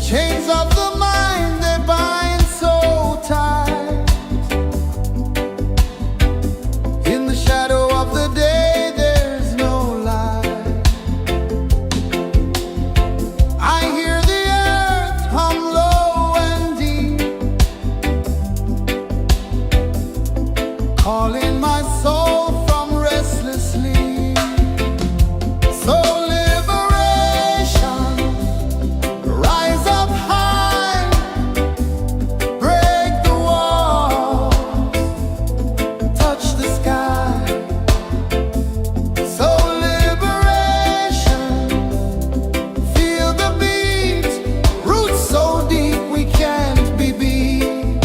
Chains of the mind, they bind so tight. In the shadow of the day, there's no light. I hear the earth hum low and deep, calling my soul from restless sleep. So liberation, rise up high, break the walls, touch the sky. So liberation, feel the beat, roots so deep we can't be beat.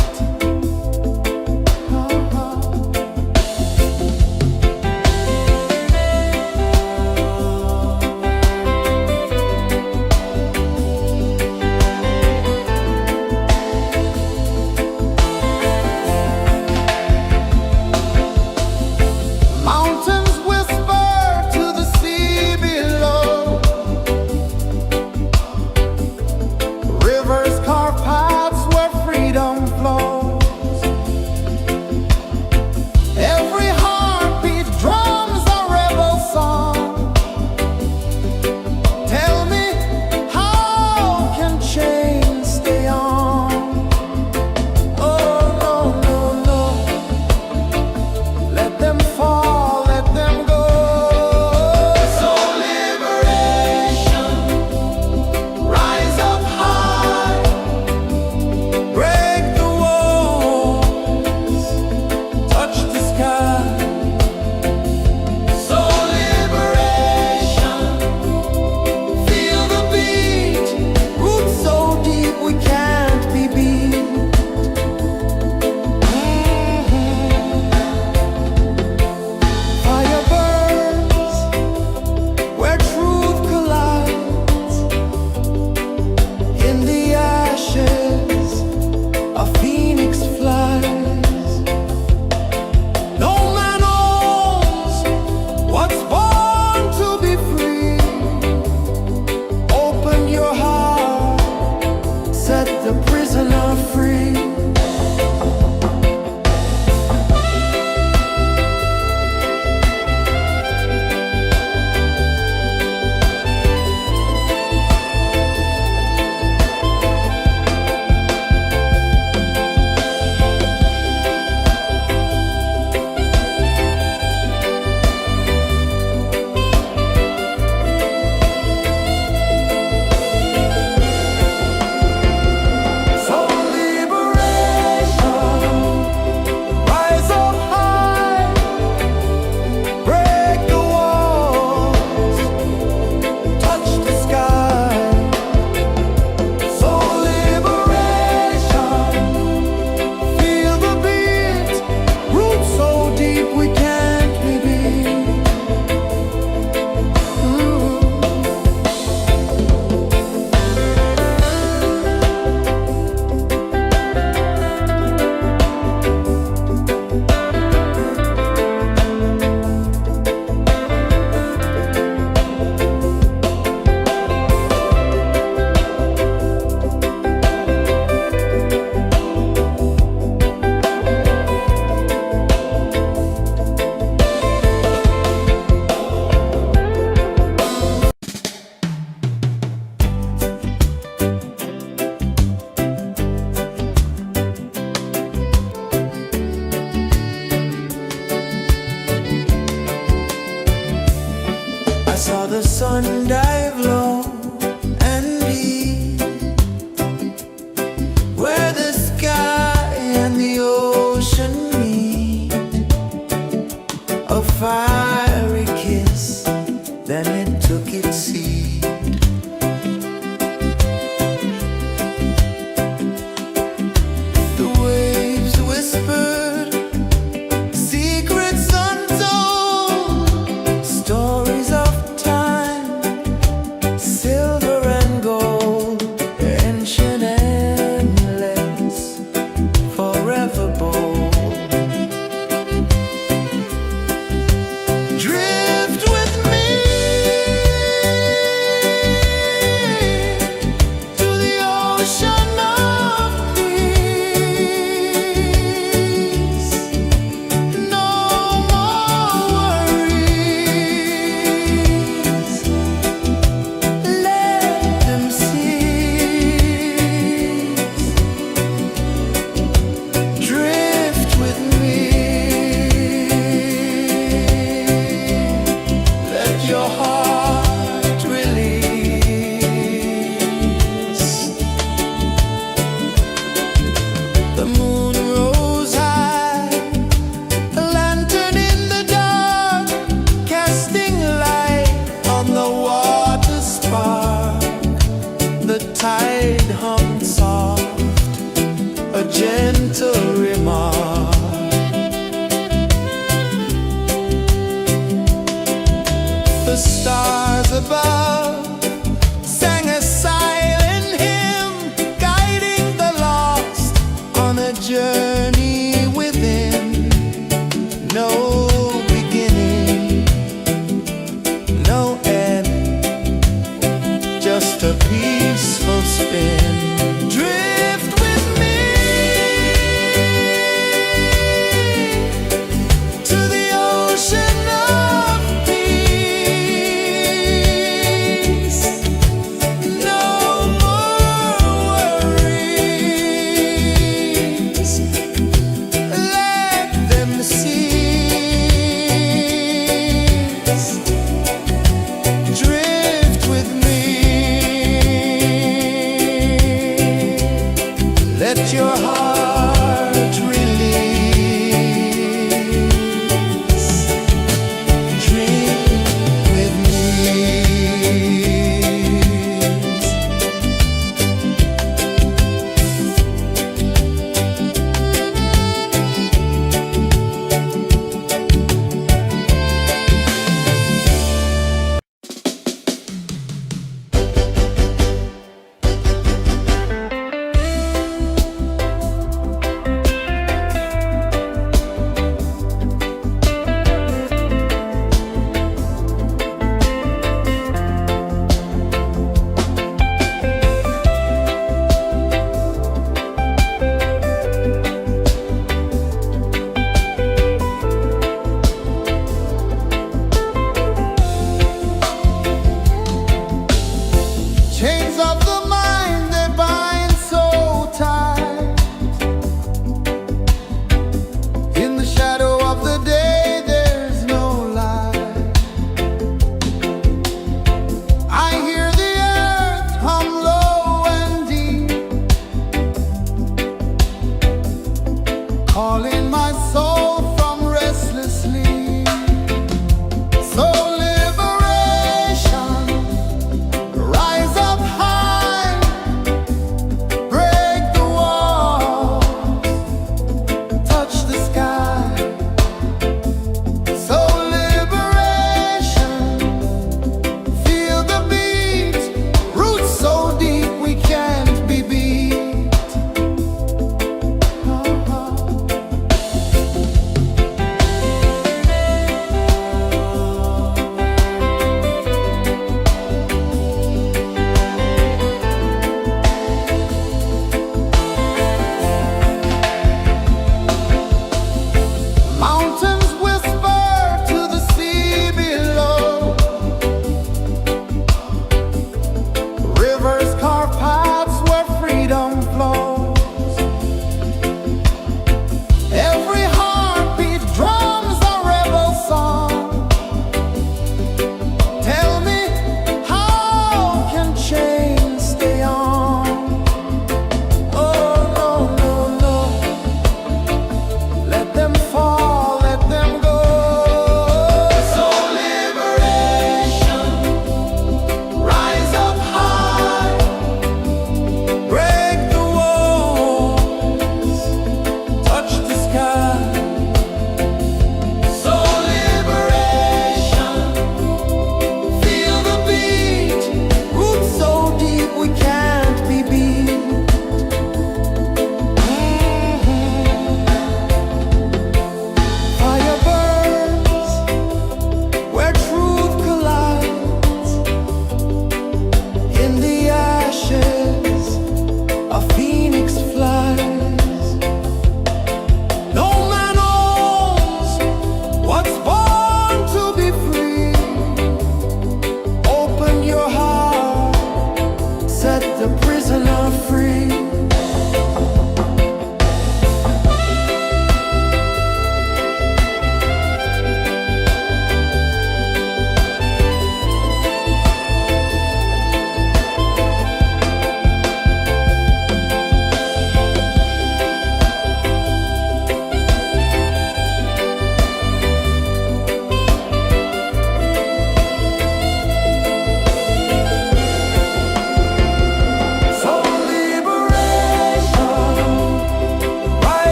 the sun dive low and deep, where the sky and the ocean meet. A fiery kiss, then it took its seed. The waves whispered secrets untold, stories of time, silver and gold, ancient, endless, forever bold. Drift with me to the ocean of peace. No more worries, let them cease. Drift with me, let your heart release. The moon rose high, a lantern in the dark, casting light on the water spark. The tide hummed soft, a gentle remark. The stars above sang a silent hymn, guiding the lost on a journey within. No beginning, no end, just a peaceful spin. Drift with me to the ocean of peace. No more worries, let them cease. Drift with me, let your heart release.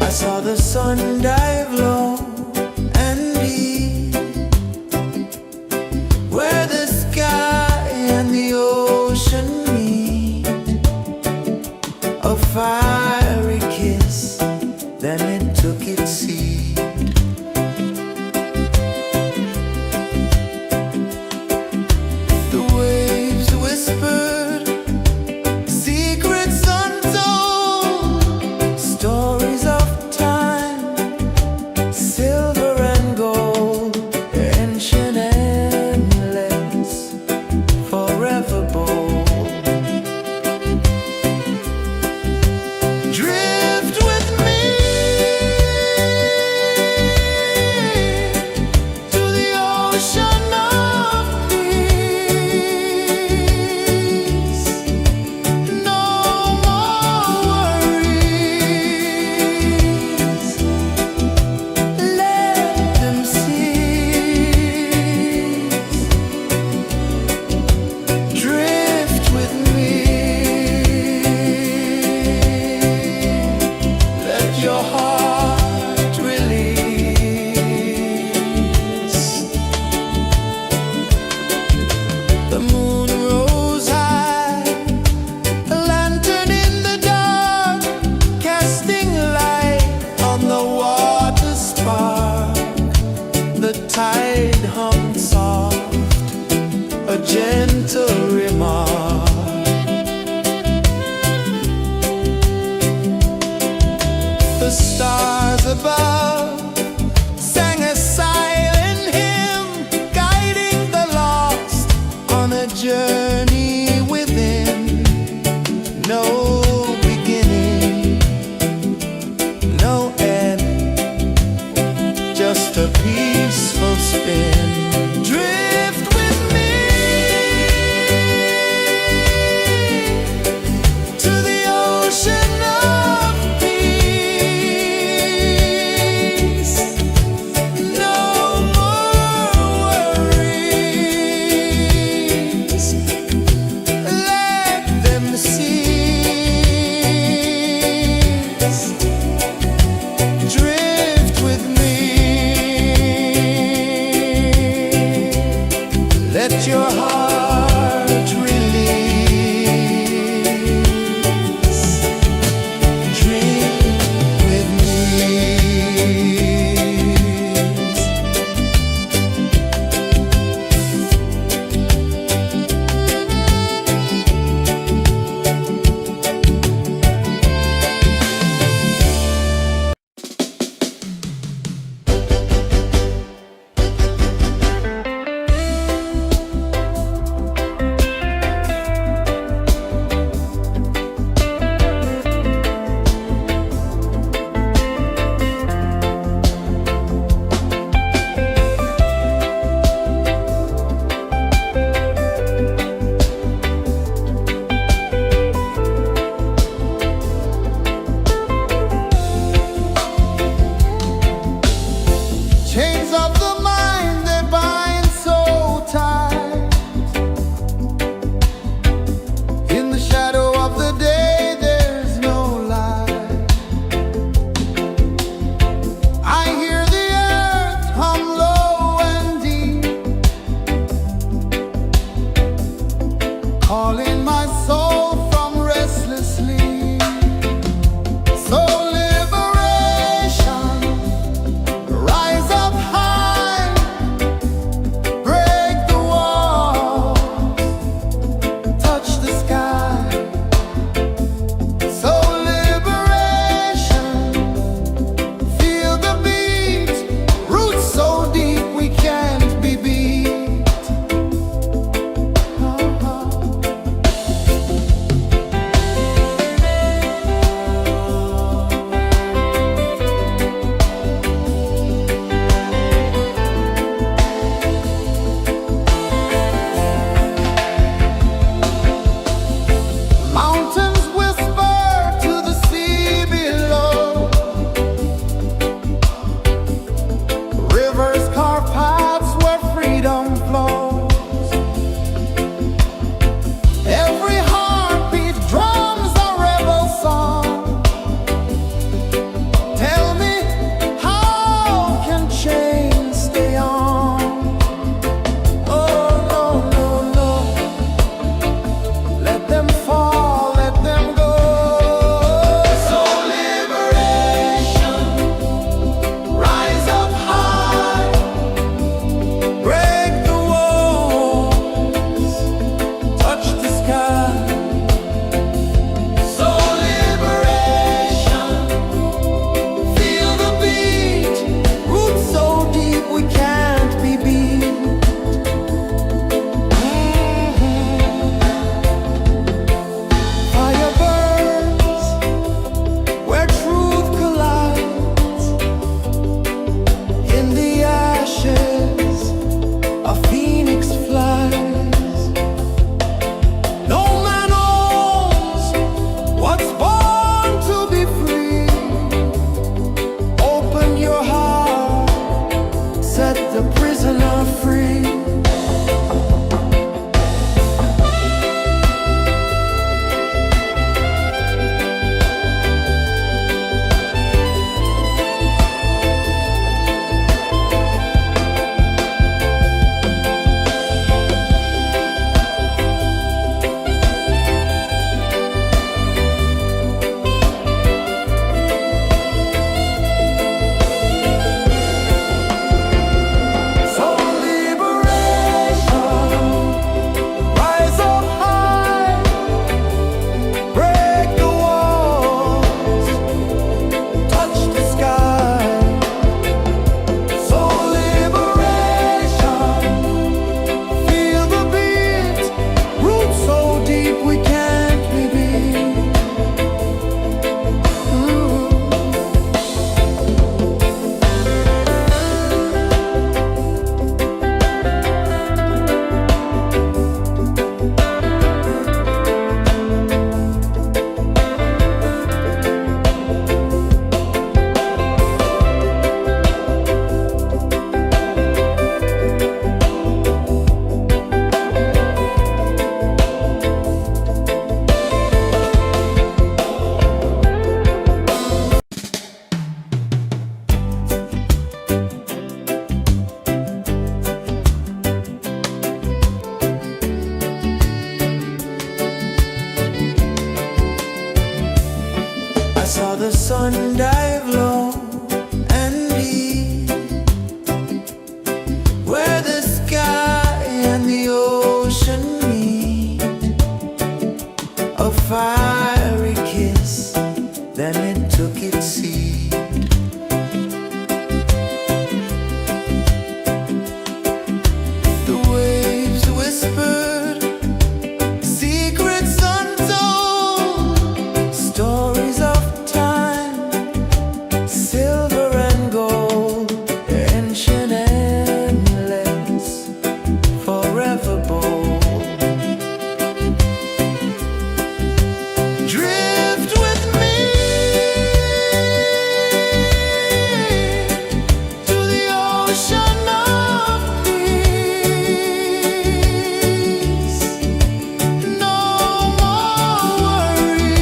I saw the sun dive low and deep, where the sky and the ocean meet. A fiery kiss, then it took its seat. The waves whispered secrets untold, stories of time, silver and gold, ancient endless, forever bold. Drift with me to the ocean of peace. No more worries, let them cease. Drift with me, let your heart release. The moon rose high, a lantern in the dark, casting light on the water spark. The tide hummed soft, a gentle remark. The stars above sang a silent hymn, guiding the lost on a journey within. No beginning, no end, just a peaceful spin. Drift with me to the ocean of peace. sun dive low and deep, where the sky and the ocean meet. A fiery kiss, then it took its seed. The waves whispered secrets untold, stories of time, silver and gold, ancient, endless, forever bold. Drift with me to the ocean of peace. No more worries,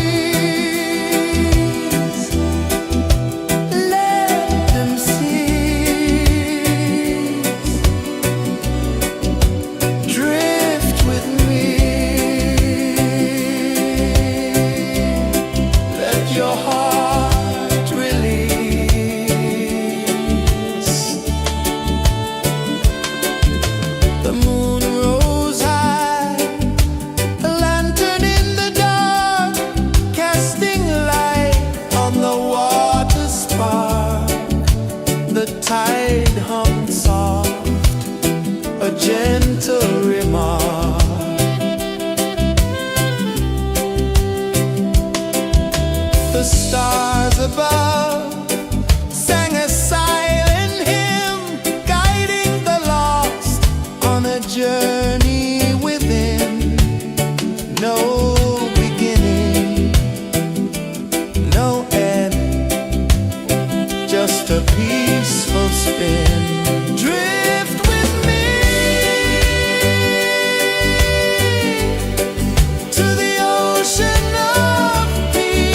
let them cease. Drift with me, let your heart release. The moon rose high, a lantern in the dark, casting light on the water spark. The tide hummed soft, a gentle remark. The stars above sang a silent hymn, guiding the lost on a journey within. No beginning, no end, just a peaceful spin. Drift with me to the ocean of peace.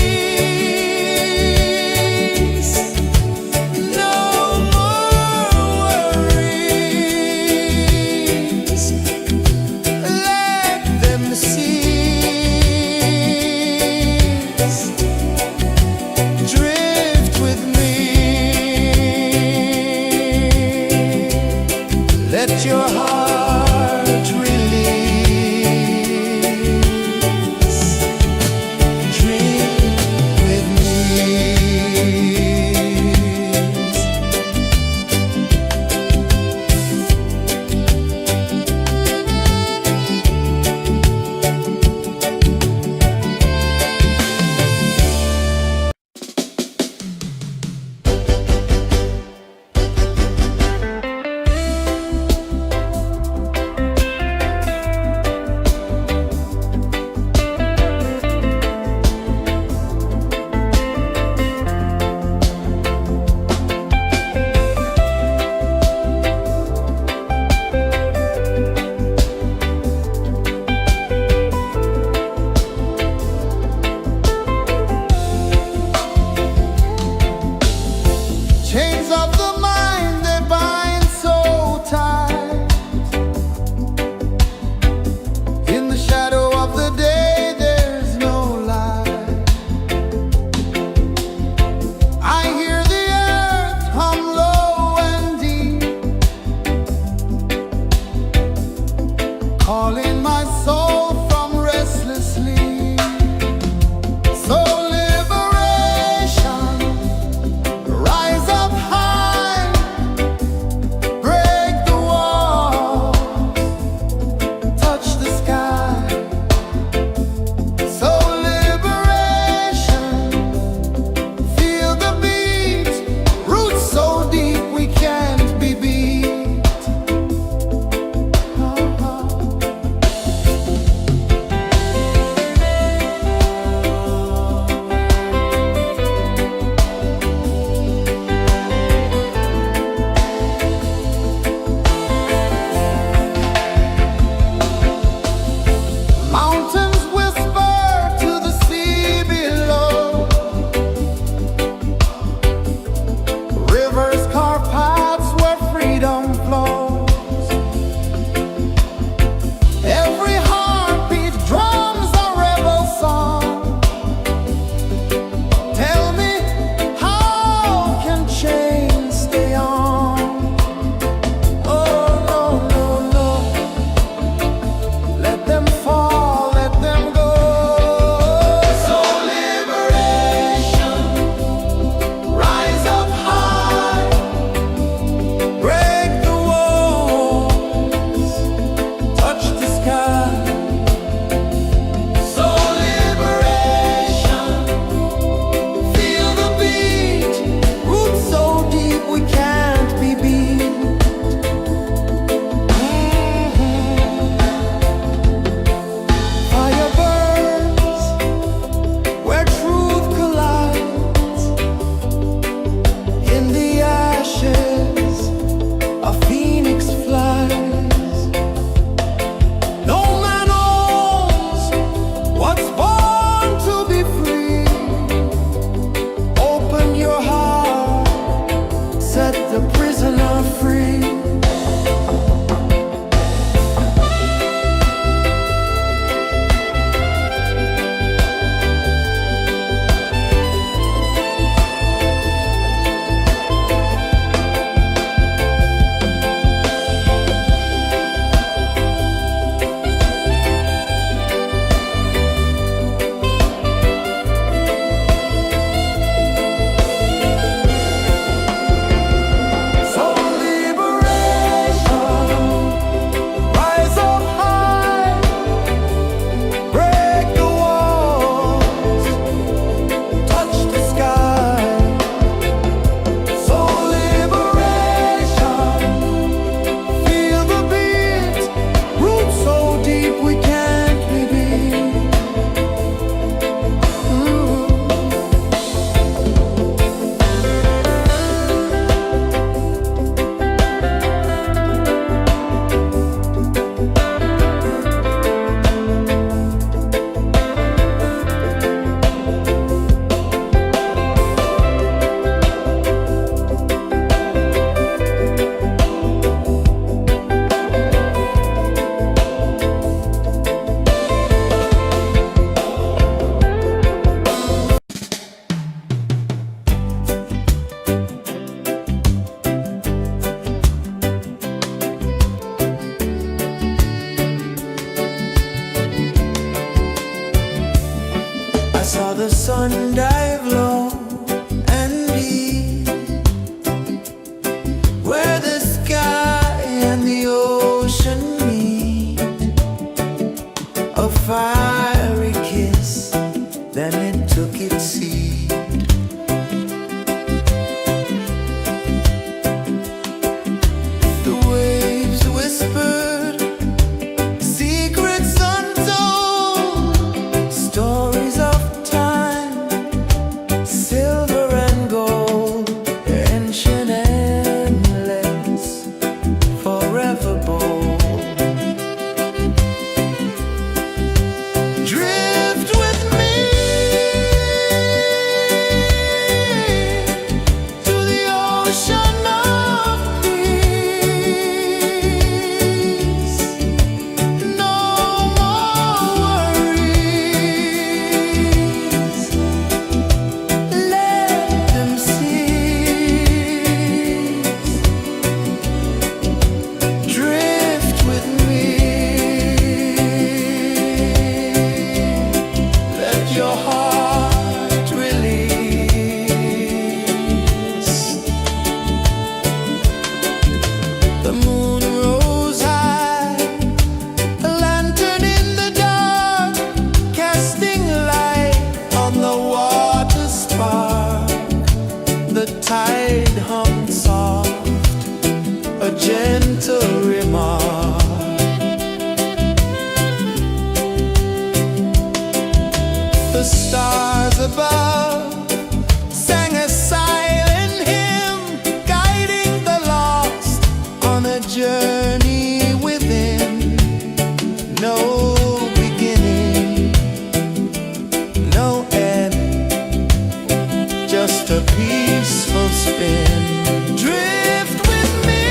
a peaceful spin. Drift with me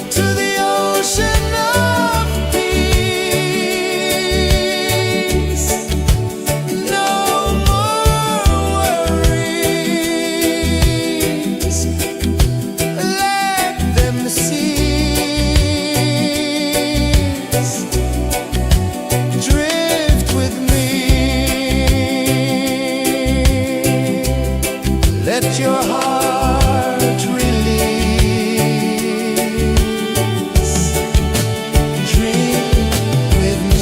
to the ocean of peace. No more worries, let them cease. Drift with me, let your heart release. Dream with me.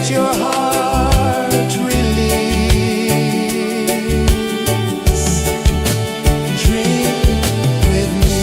let your heart release. Drink with me.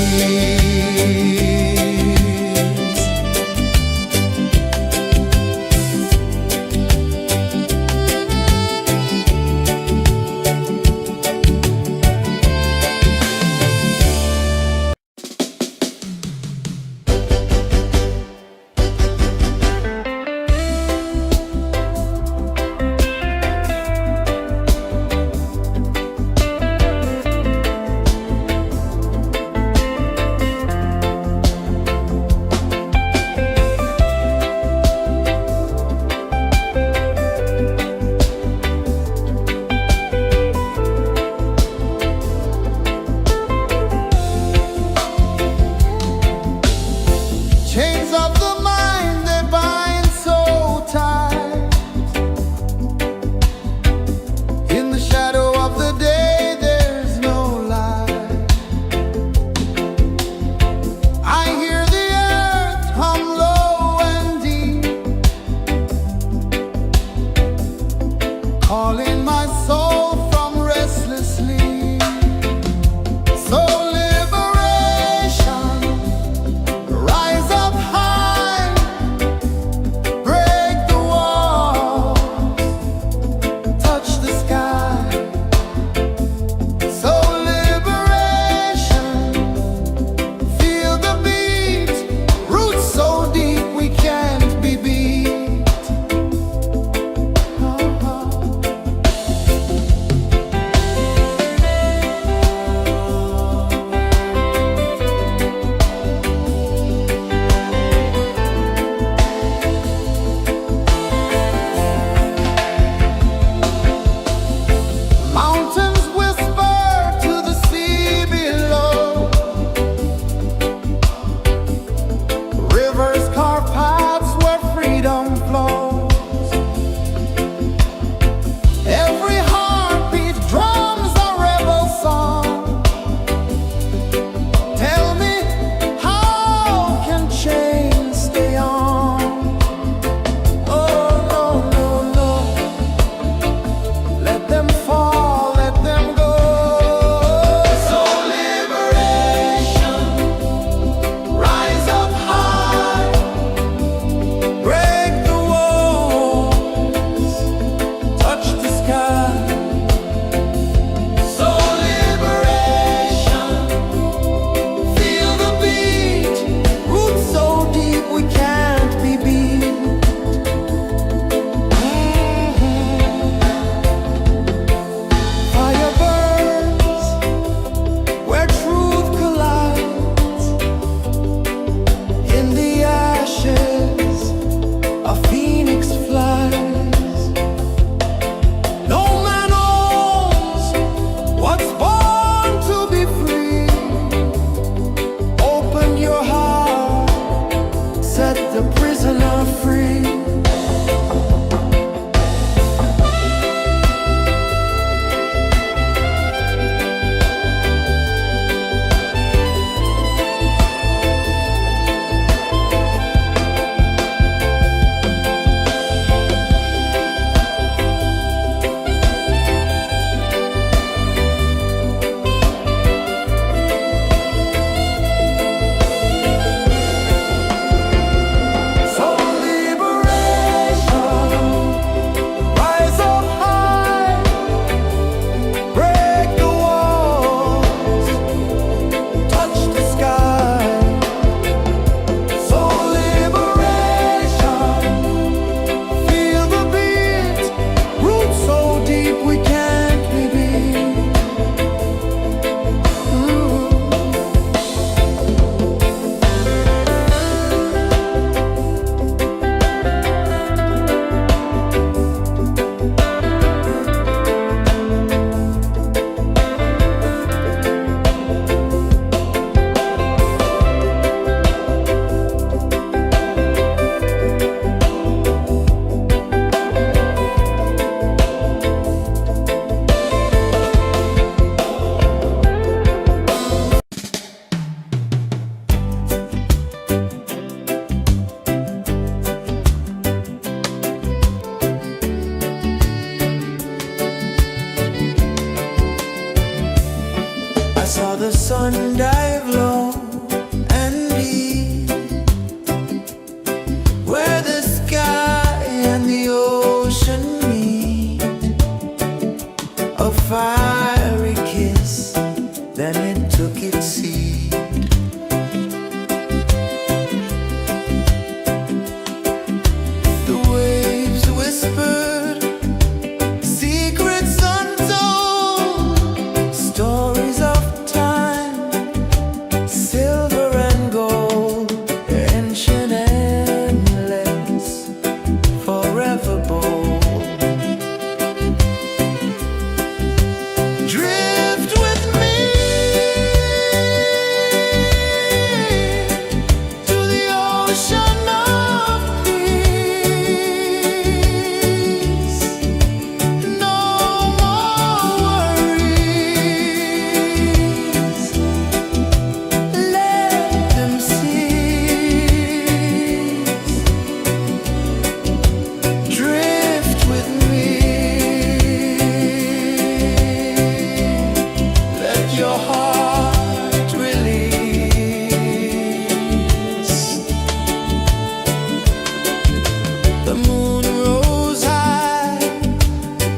The moon rose high,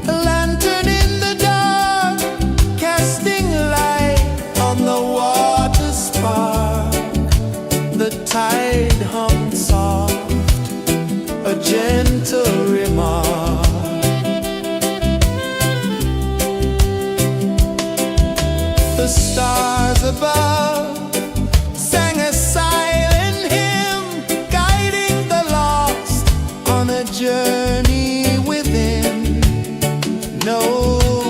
a lantern in the dark, casting light on the water spark. The tide hummed soft, a gentle remark. The stars above sang a silent hymn, guiding the lost on a journey within. No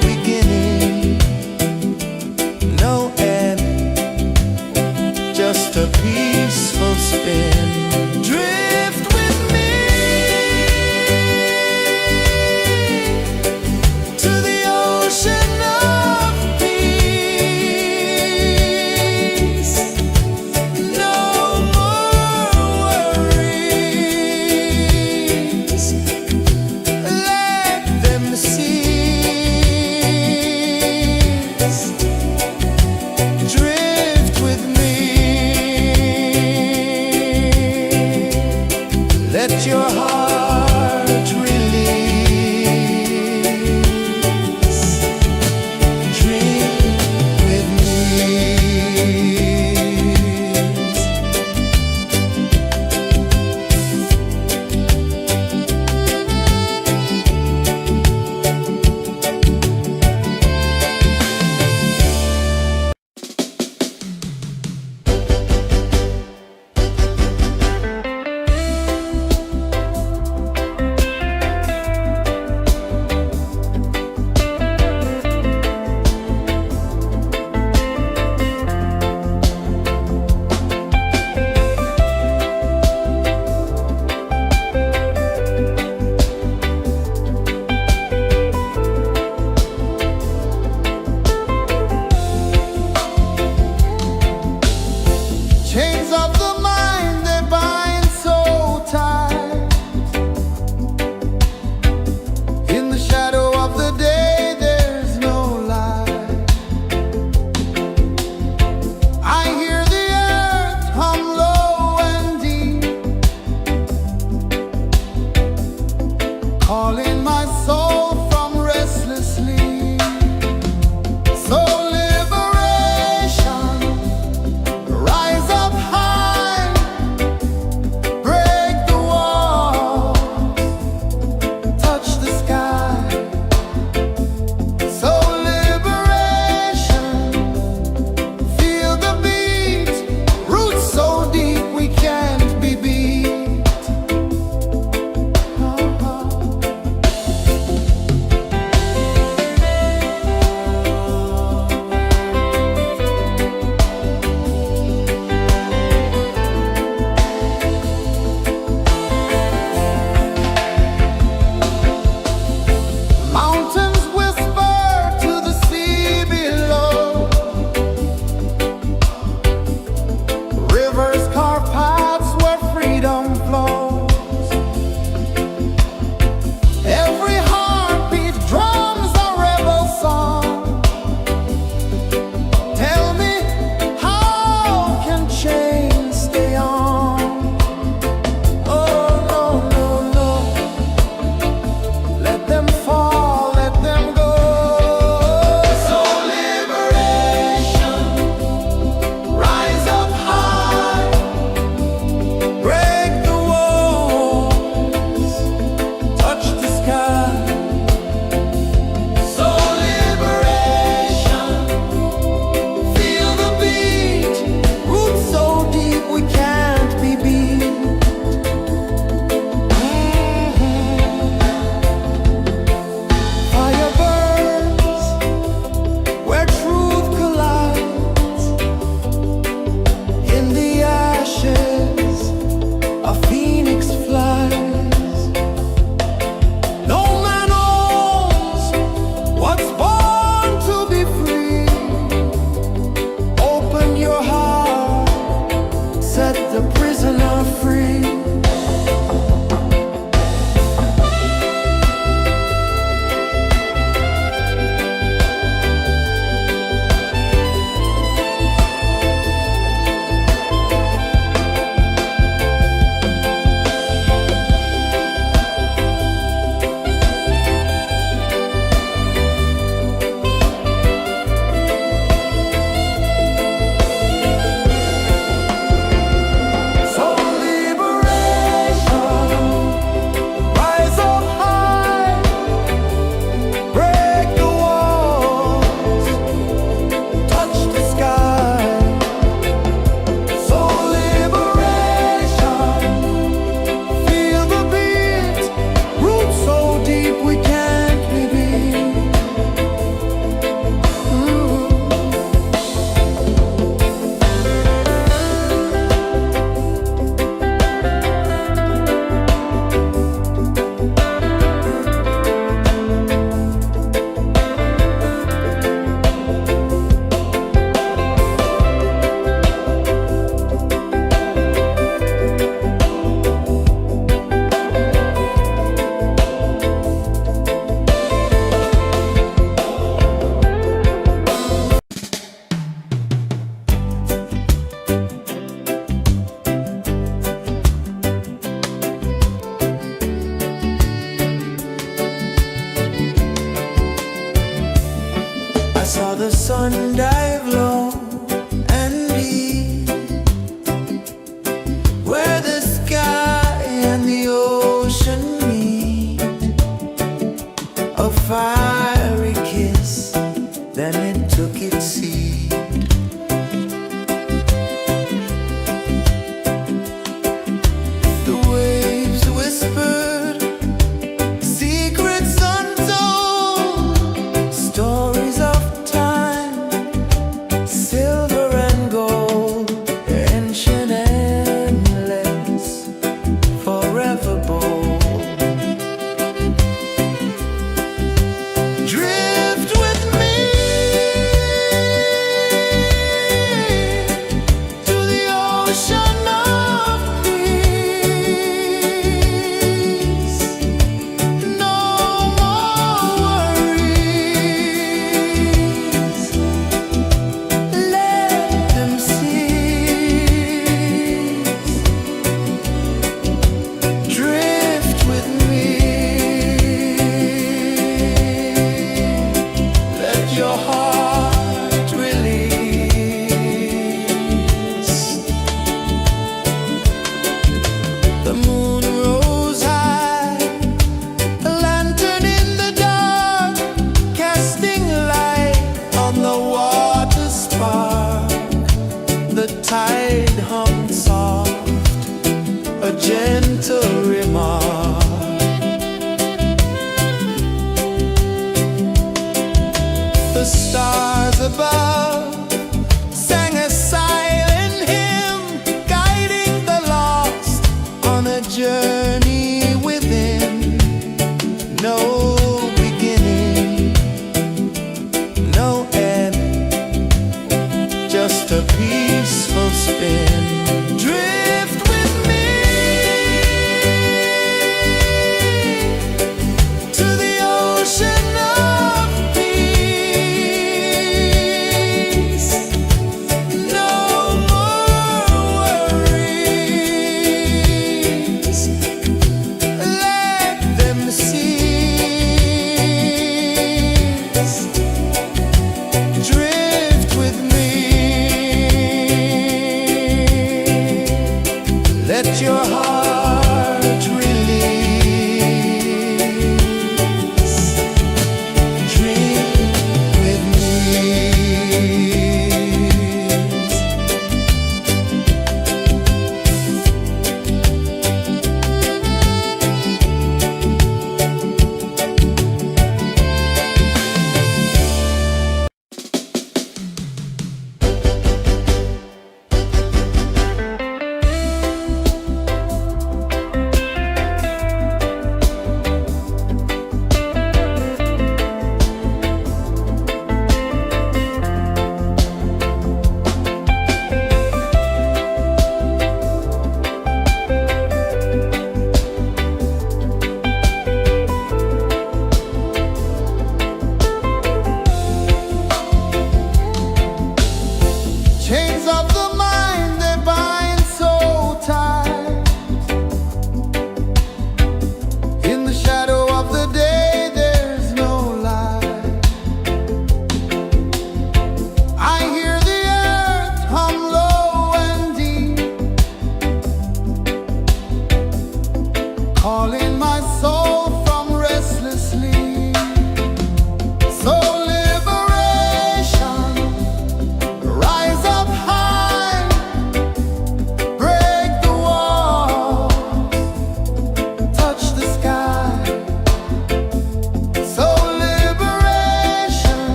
beginning, no end, just a peaceful spin. Drift with me to the ocean of peace. No more worries, let them cease. Drift with me, let your heart release. Dream with me. Chains of the mind, they bind so tight. In the shadow of the day, there's no light. I hear the earth hum low and deep, calling my soul from restless sleep. So liberation, rise up high, break the walls, touch the sky. So liberation, feel the beat, roots so deep we can't be beat.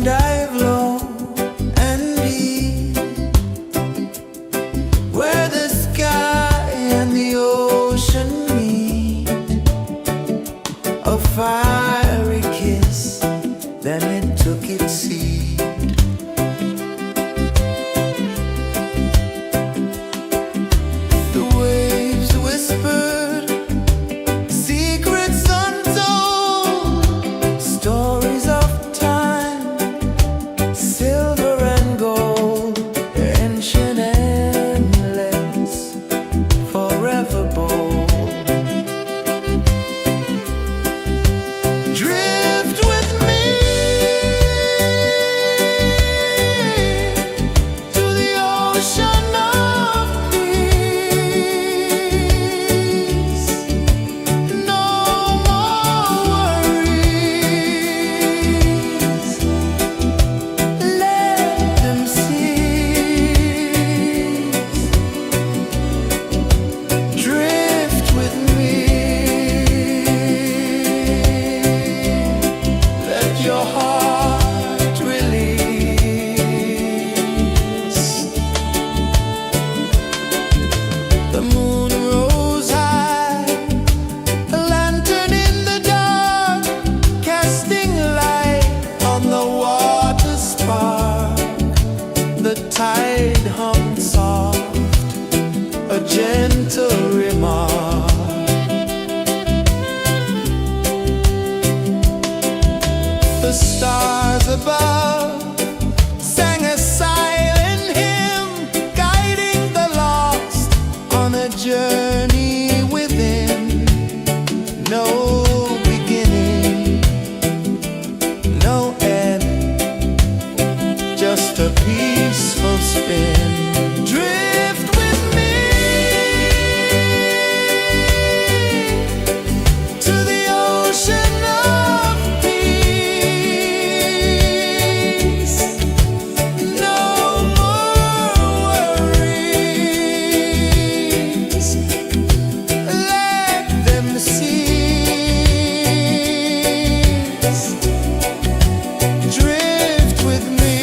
dive low and deep, where the sky and the ocean meet. A fiery kiss, then it took its seat. The waves whispered secrets untold, stories of time, silver and gold, ancient endless, forever bold. Drift with me to the ocean of peace. No more worries. Let them cease. Drift with me. Let your heart release. The moon rose high, a lantern in the dark, casting light on the water spark. The tide hummed soft, a gentle remark. The stars above sang a silent hymn, guiding the lost on a journey within. No beginning, no end, just a peaceful spin. Drift with me to the ocean of peace. No more worries. Let them cease. Drift with me.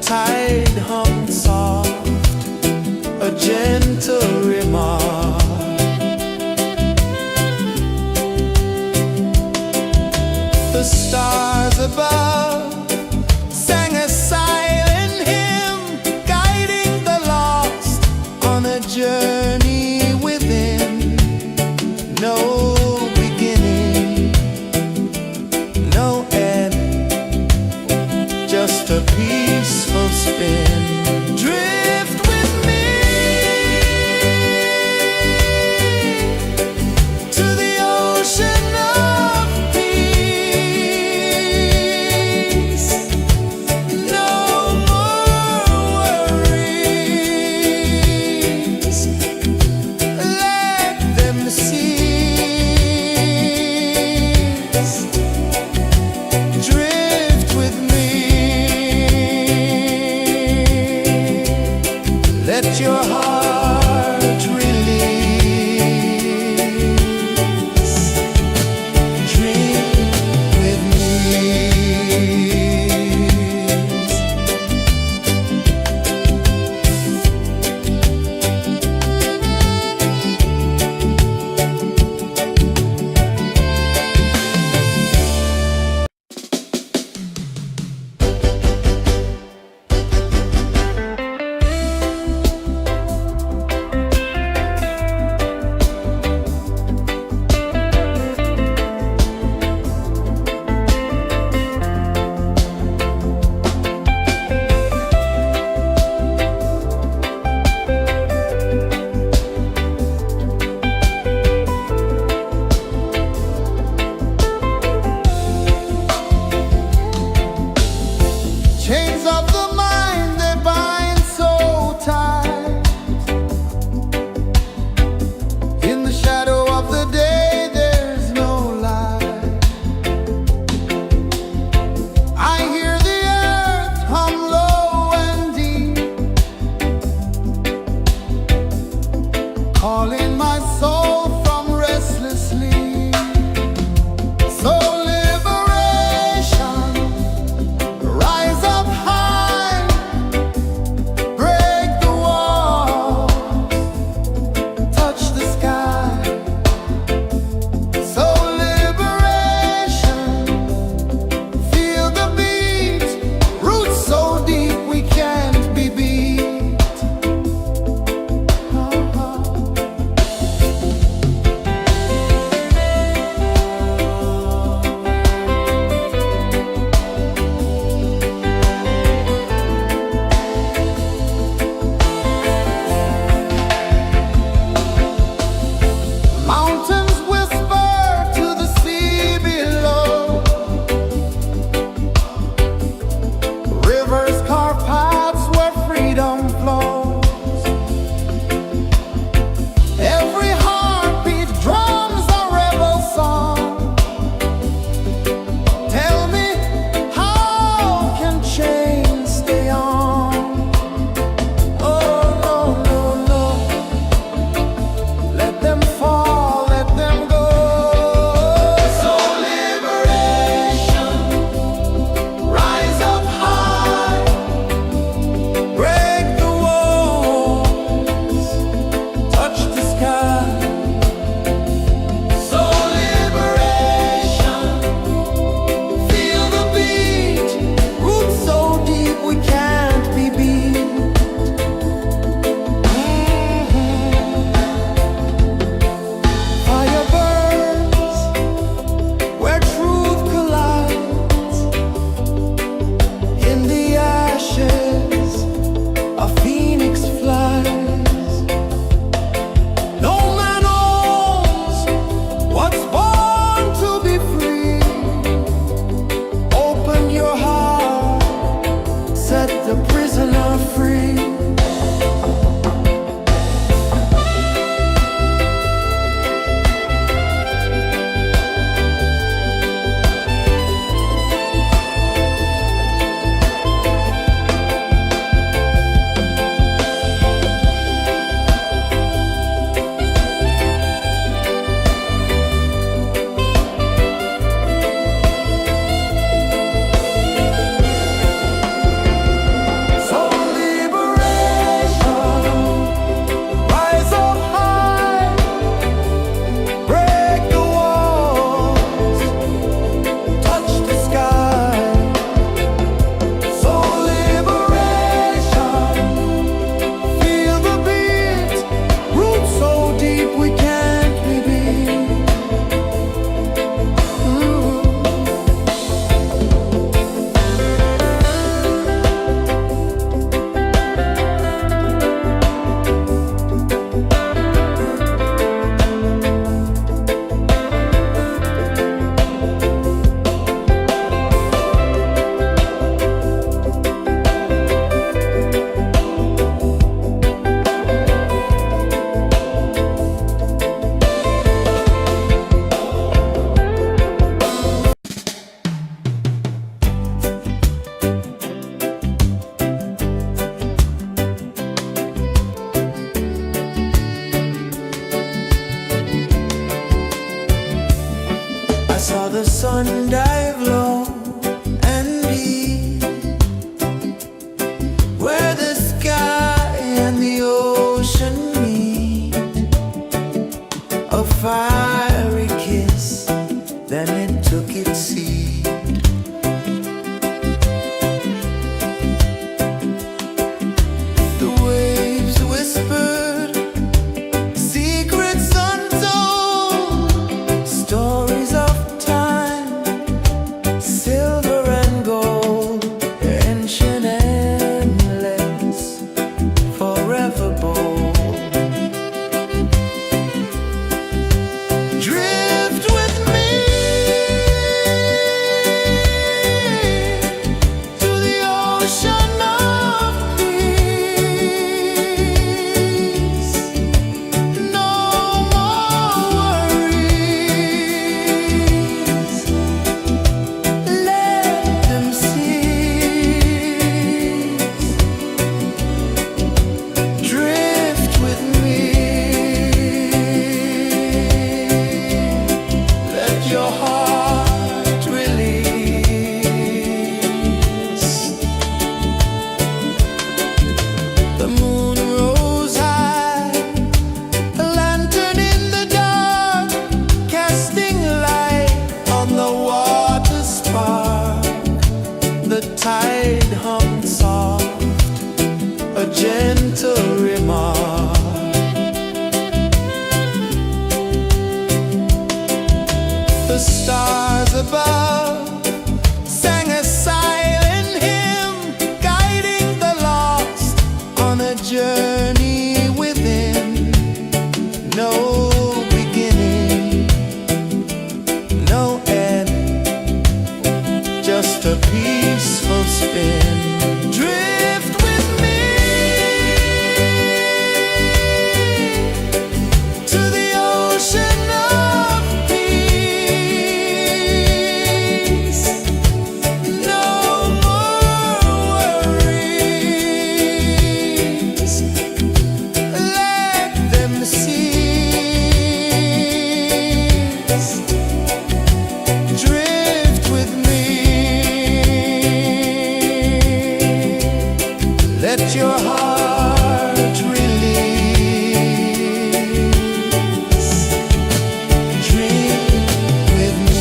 tide hung soft, a gentle remark. The stars above sang a silent hymn, guiding the lost on a journey within. No beginning, no end, just a peaceful spin. let your heart release. Drink with me.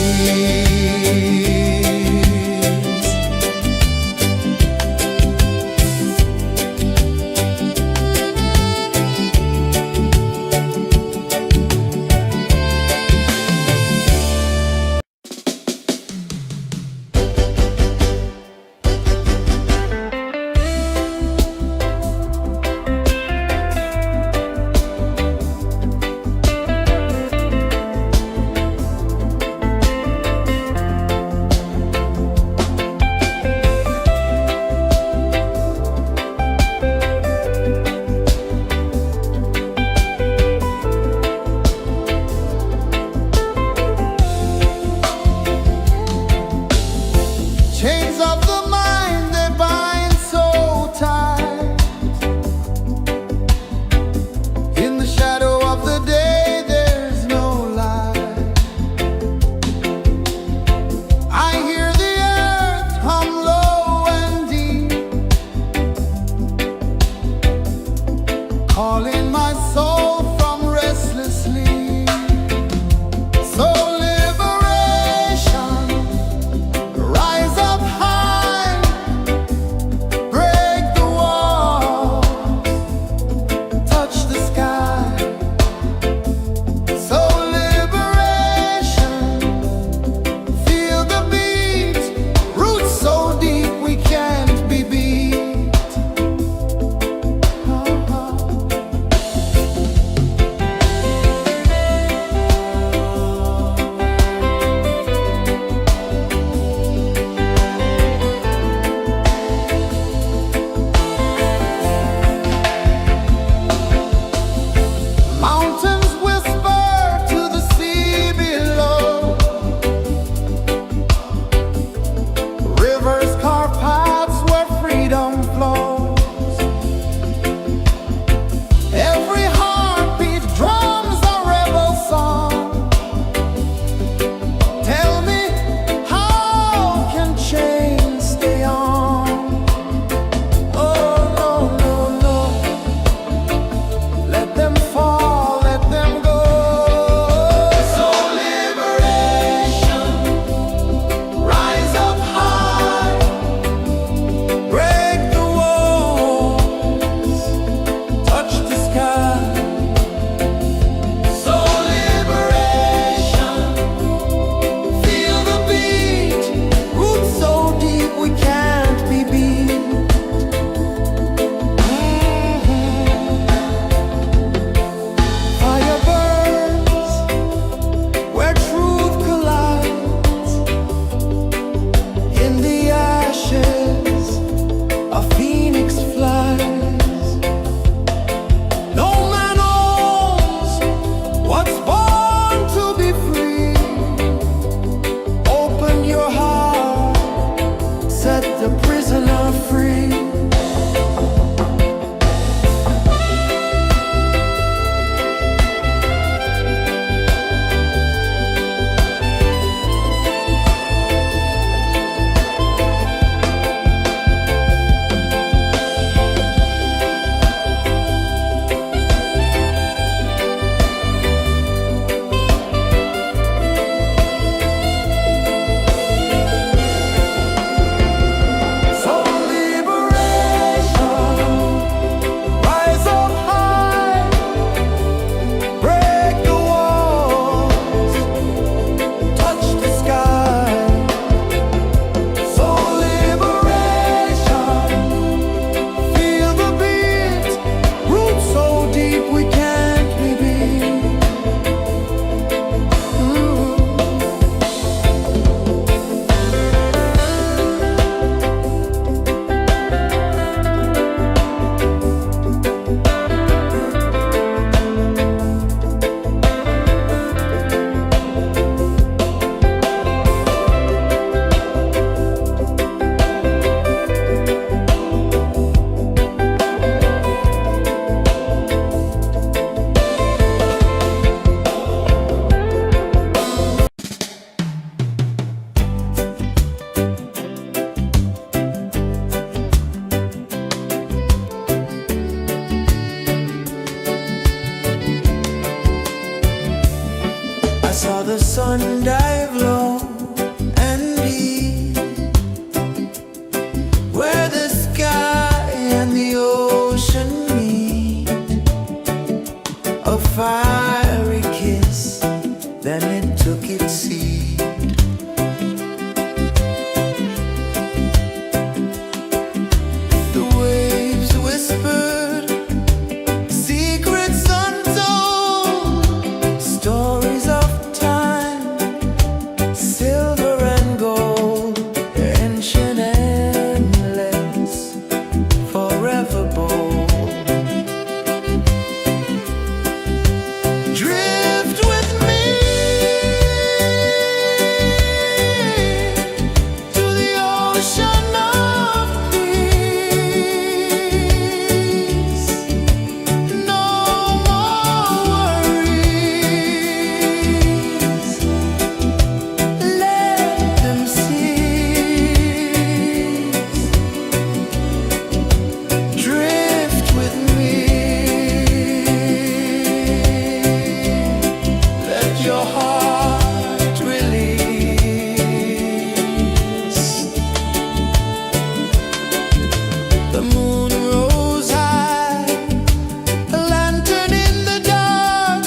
sun dive low and deep, where the sky and the ocean meet. A fiery kiss, then it took its seat. The waves whispered secrets untold, stories of time, silver and gold, ancient, endless, forever bold. Drift with me to the ocean of peace. No more worries, let them cease. Drift with me, let your heart release. The moon rose high, a lantern in the dark,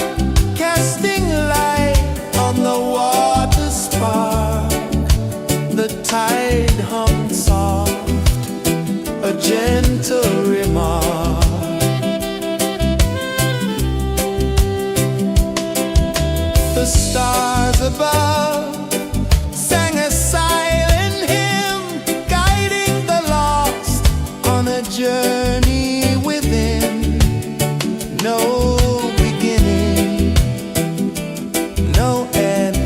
casting light on the water spark. The tide hummed soft, a gentle remark. The stars above sang a silent hymn, guiding the lost on a journey within. No beginning, no end,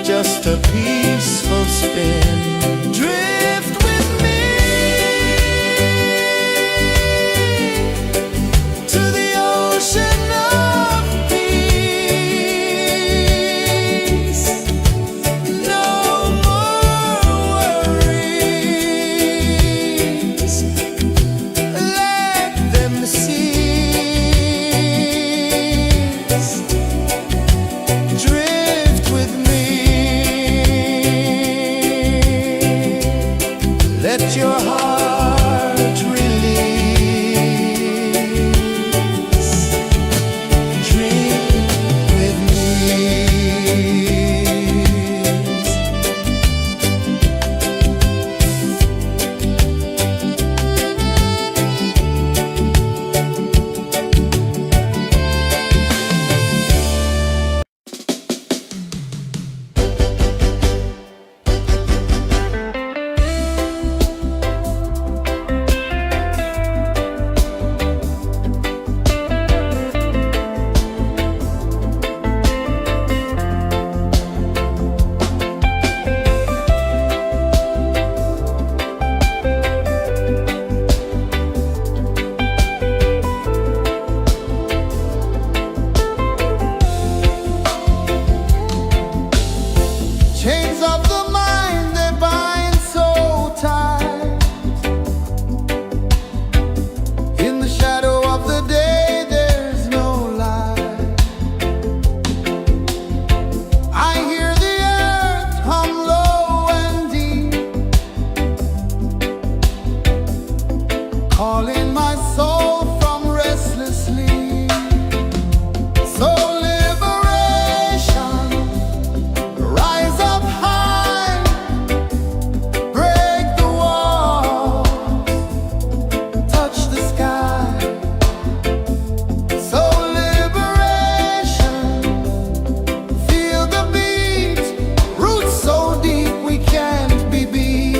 just a peaceful spin. Drift with me to the ocean of peace. No more worries, let them cease. Drift with me, let your heart release. Drift with me. Chains of the mind, they bind so tight. In the shadow of the day, there's no light. I hear the earth hum low and deep, calling my soul from restless sleep. So liberation, rise up high, break the walls, touch the sky. So liberation, feel the beat, roots so deep we can't be beat.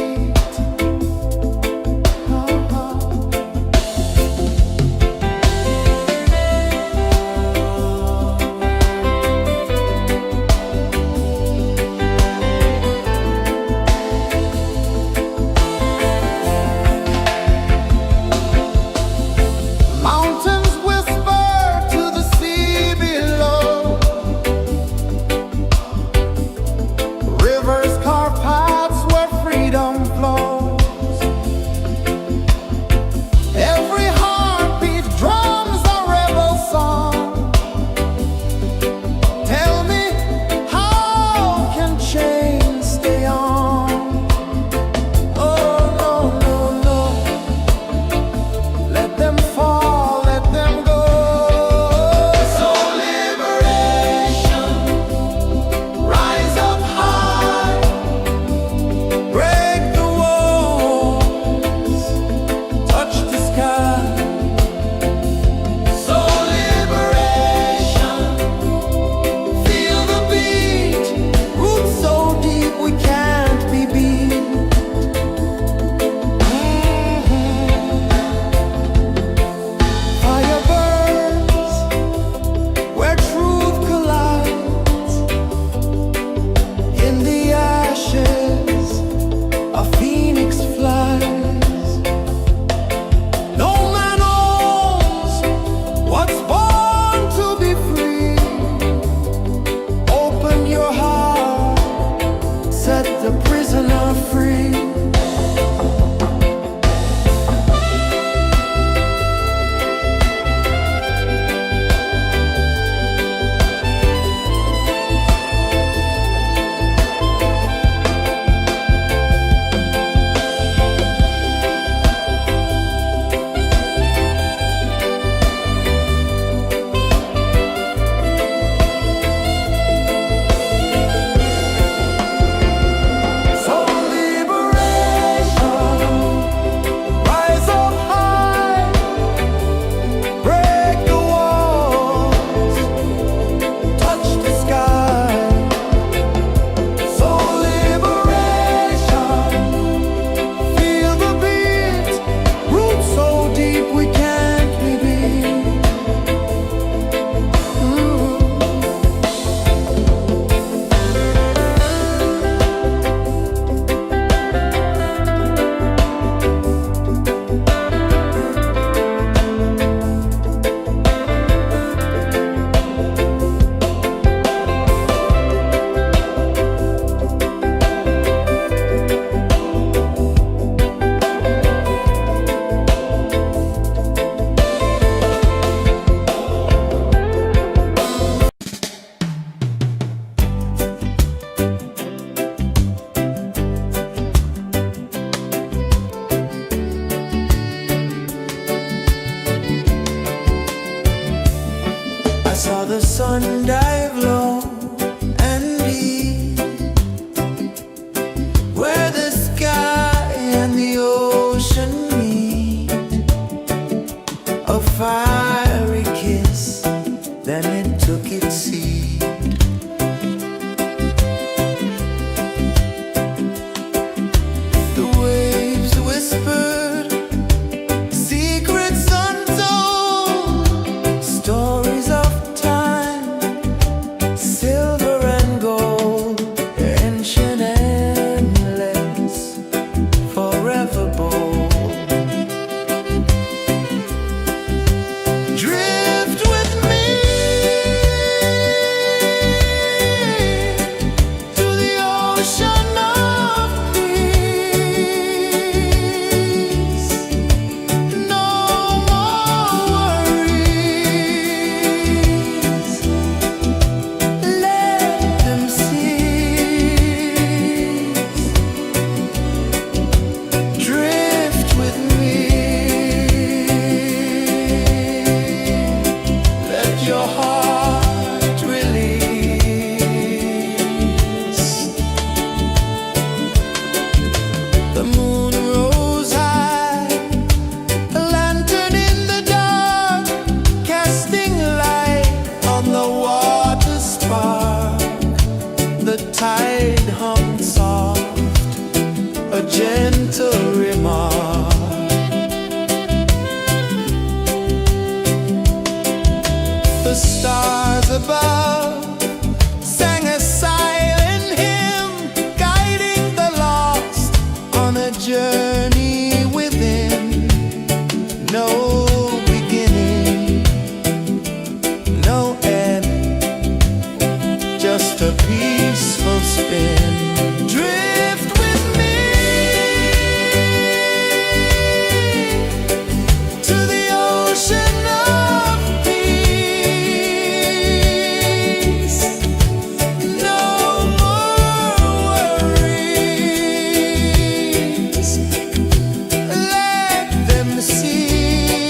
the sun dive low and deep, where the sky and the ocean meet. A fiery kiss, then it took its seat. The waves whispered secrets untold, stories of time, silver and gold, ancient, endless, forever bold. Drift with me to the ocean of peace. No more worries. Let them cease. Drift with me. Let your heart release. The moon rose high, a lantern in the dark, casting light on the water spark. The tide hummed soft, a gentle remark. The stars above sang a silent hymn, guiding the lost on a journey within. No beginning, no end, just a peaceful spin. Drift with me to the ocean of peace. No more worries. Let them cease.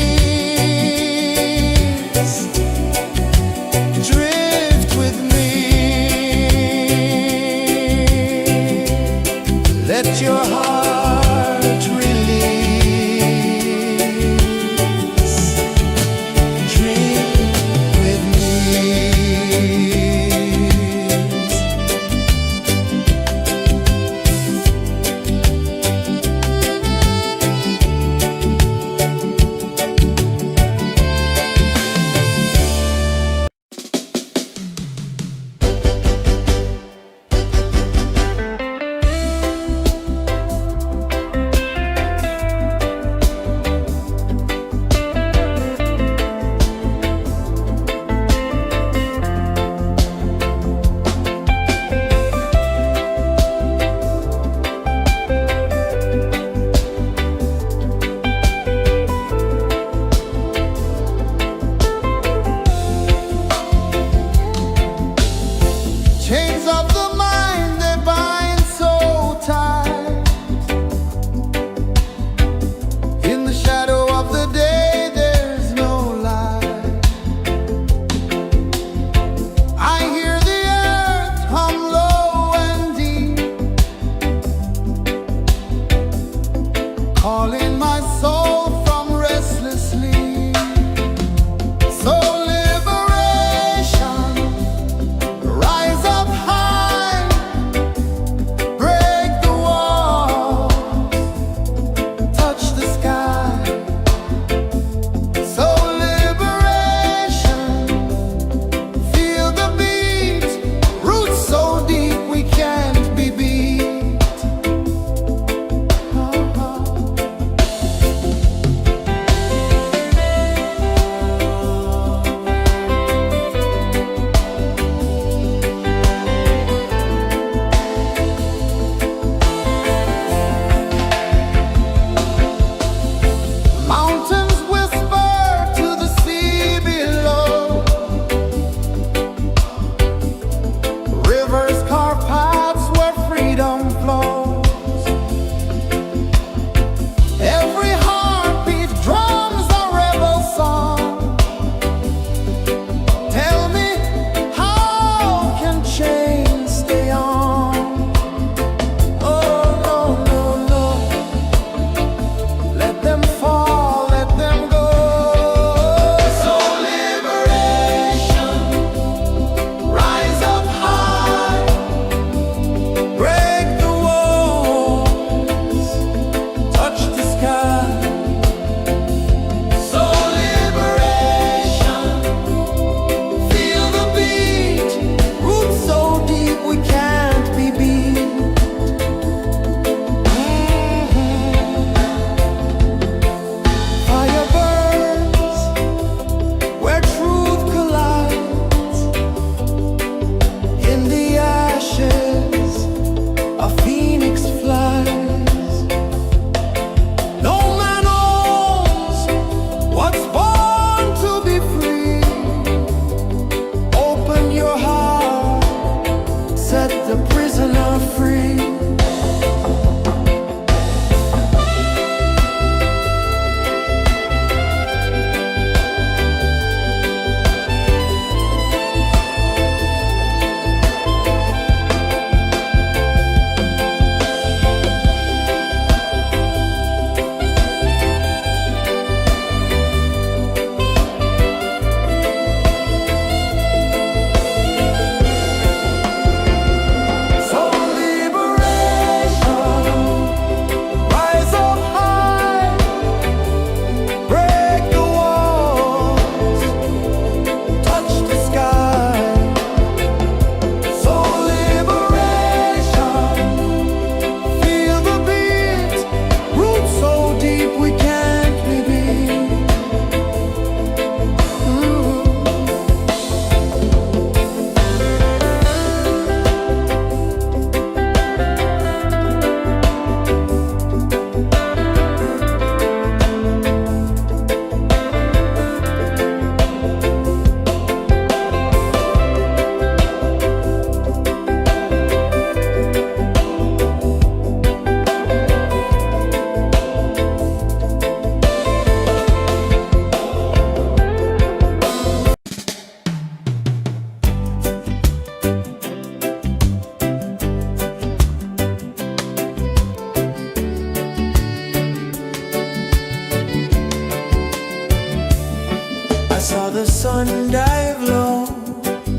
the sun dive low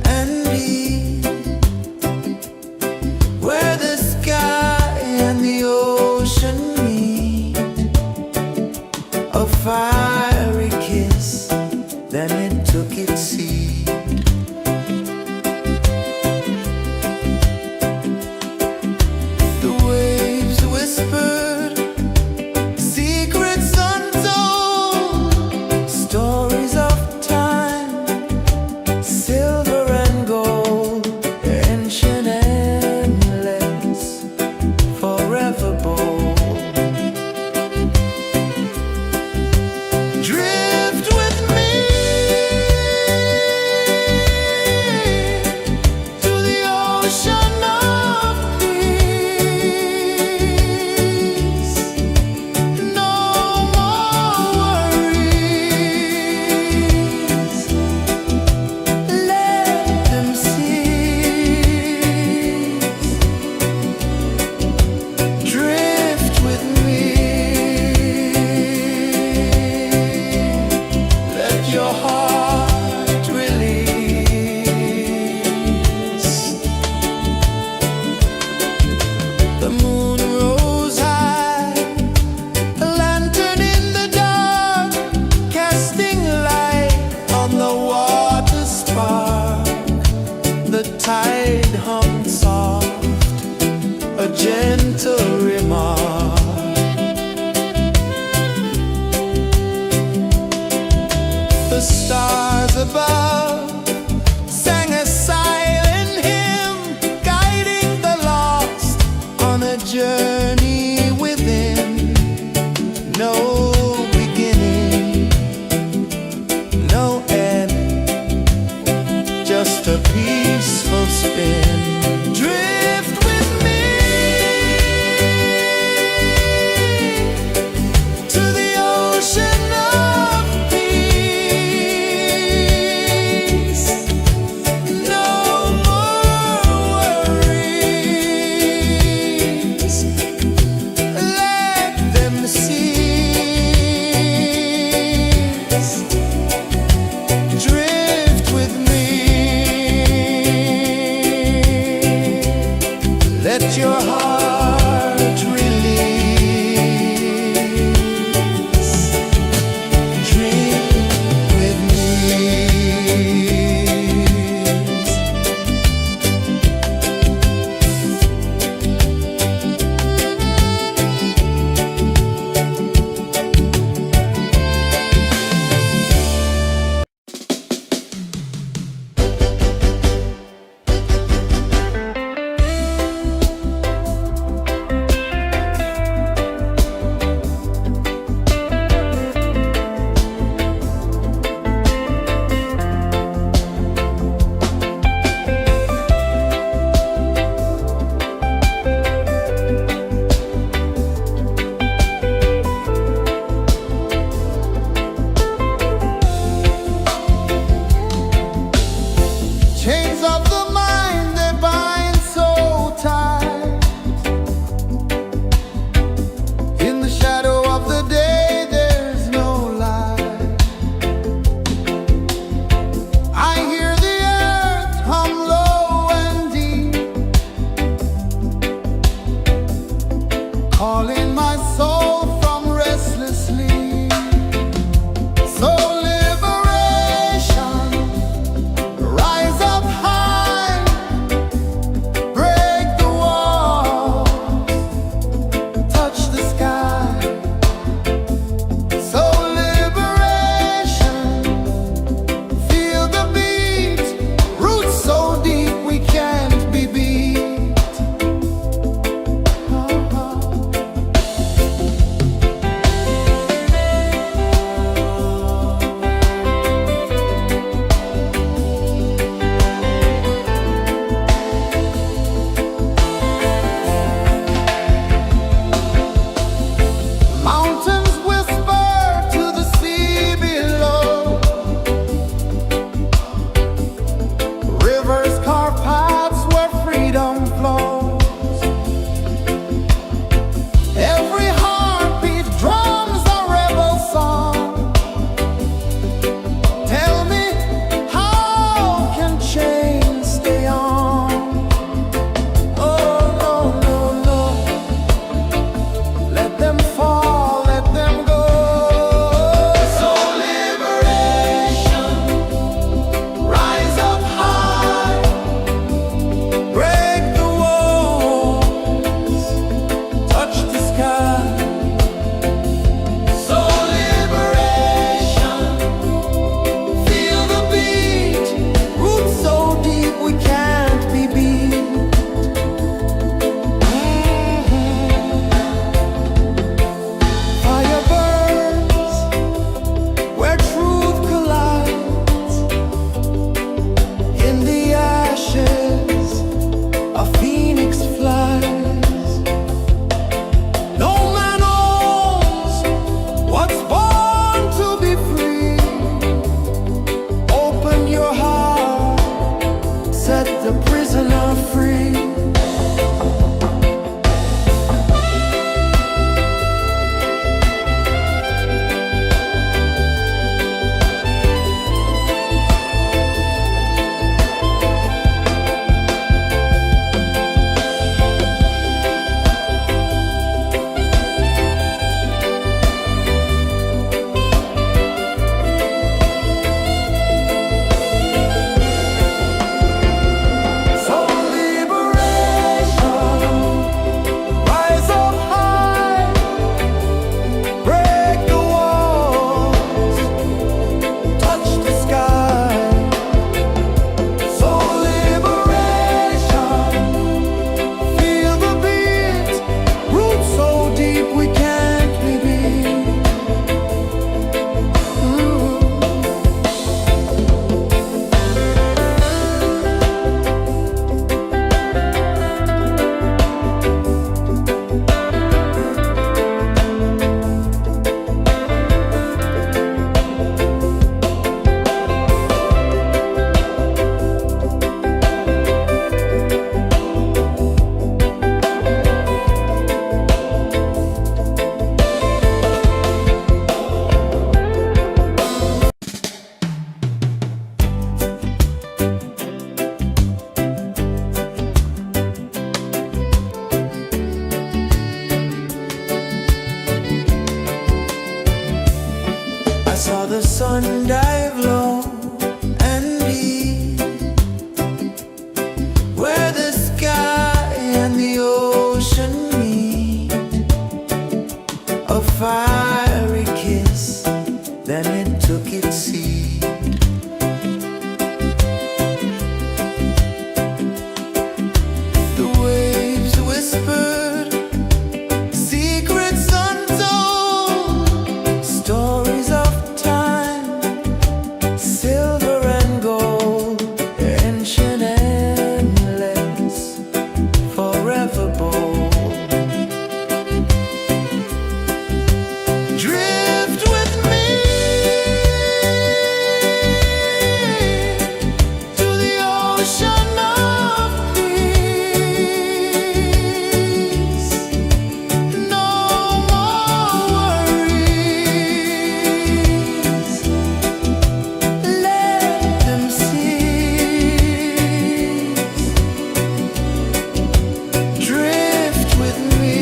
and deep, where the sky and the ocean meet, a fiery kiss, then it took its seed. The waves whispered secrets untold, stories of time, silver and gold, ancient, endless, forever bold. Drift with me to the ocean of peace. No more worries, let them cease. Drift with me, let your heart release. The moon rose high, a lantern in the dark, casting light on the water spark. The tide hummed soft, a gentle remark. The stars above sang a silent hymn, guiding the lost on a journey within. No beginning, no end, just a peaceful spin. Drift with me to the ocean of peace. the sun dive low and deep, where the sky and the ocean meet. A fiery kiss, then it took its seat. The waves whispered secrets untold, stories of time, silver and gold, ancient, endless, forever bold. Drift with me to the ocean of peace. No more worries, let them cease. Drift with me,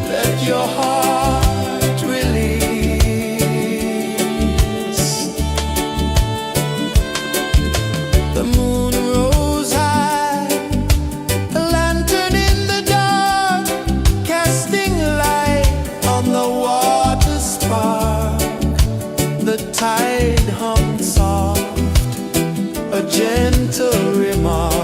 let your heart release. The moon rose high, a lantern in the dark, casting light on the water spark. The tide hummed soft, a gentle remark.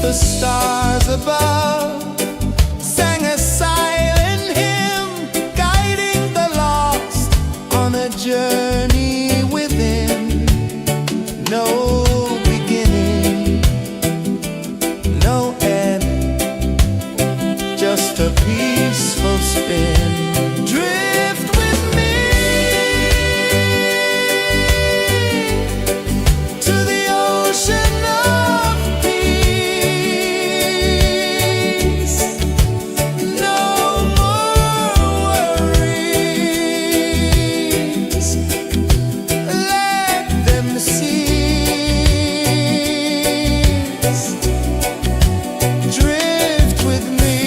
The stars above sang a silent hymn, guiding the lost on a journey within. No beginning, no end, just a peaceful spin. Drift with me to the ocean of peace. No more worries, let them cease. Drift with me.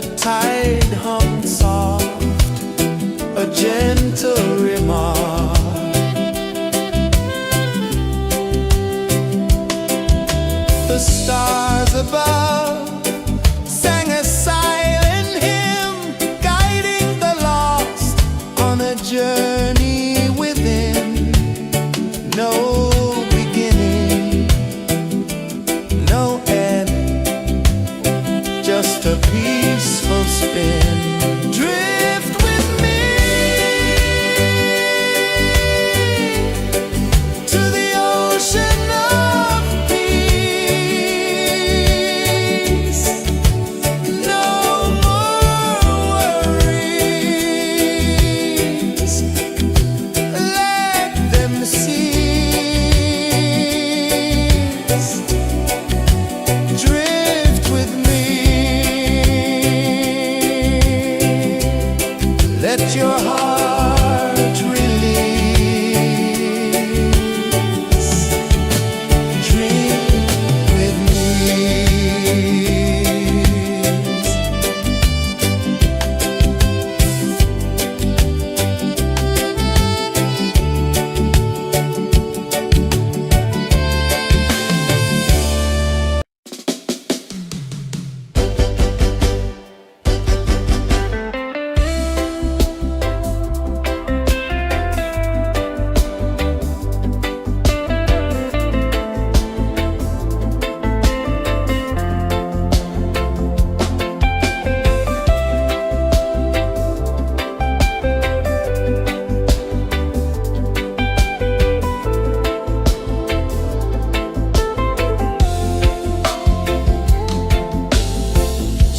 the tide hung soft, a gentle remark. The stars above sang a silent hymn, guiding the lost on a journey within. No beginning, no end, just a peaceful spin. Drift with me to the ocean of peace. No more worries, let them cease. Drift with me, let your heart release. Dream with me.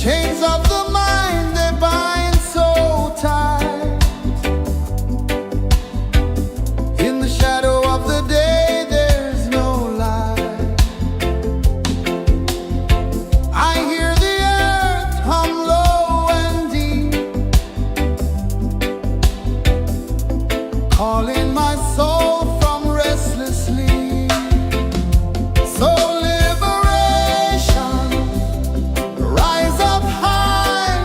Chains of the mind, they bind so tight. In the shadow of the day, there's no light. I hear the earth hum low and deep, calling my soul from restless sleep. So liberation, rise up high,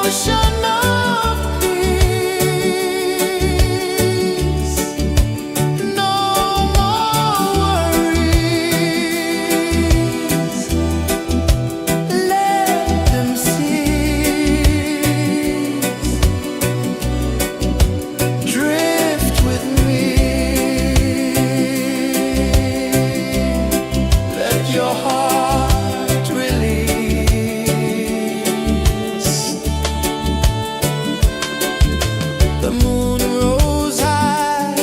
ocean of peace. No more worries. Let them cease. Drift with me. Let your heart release. The moon rose high,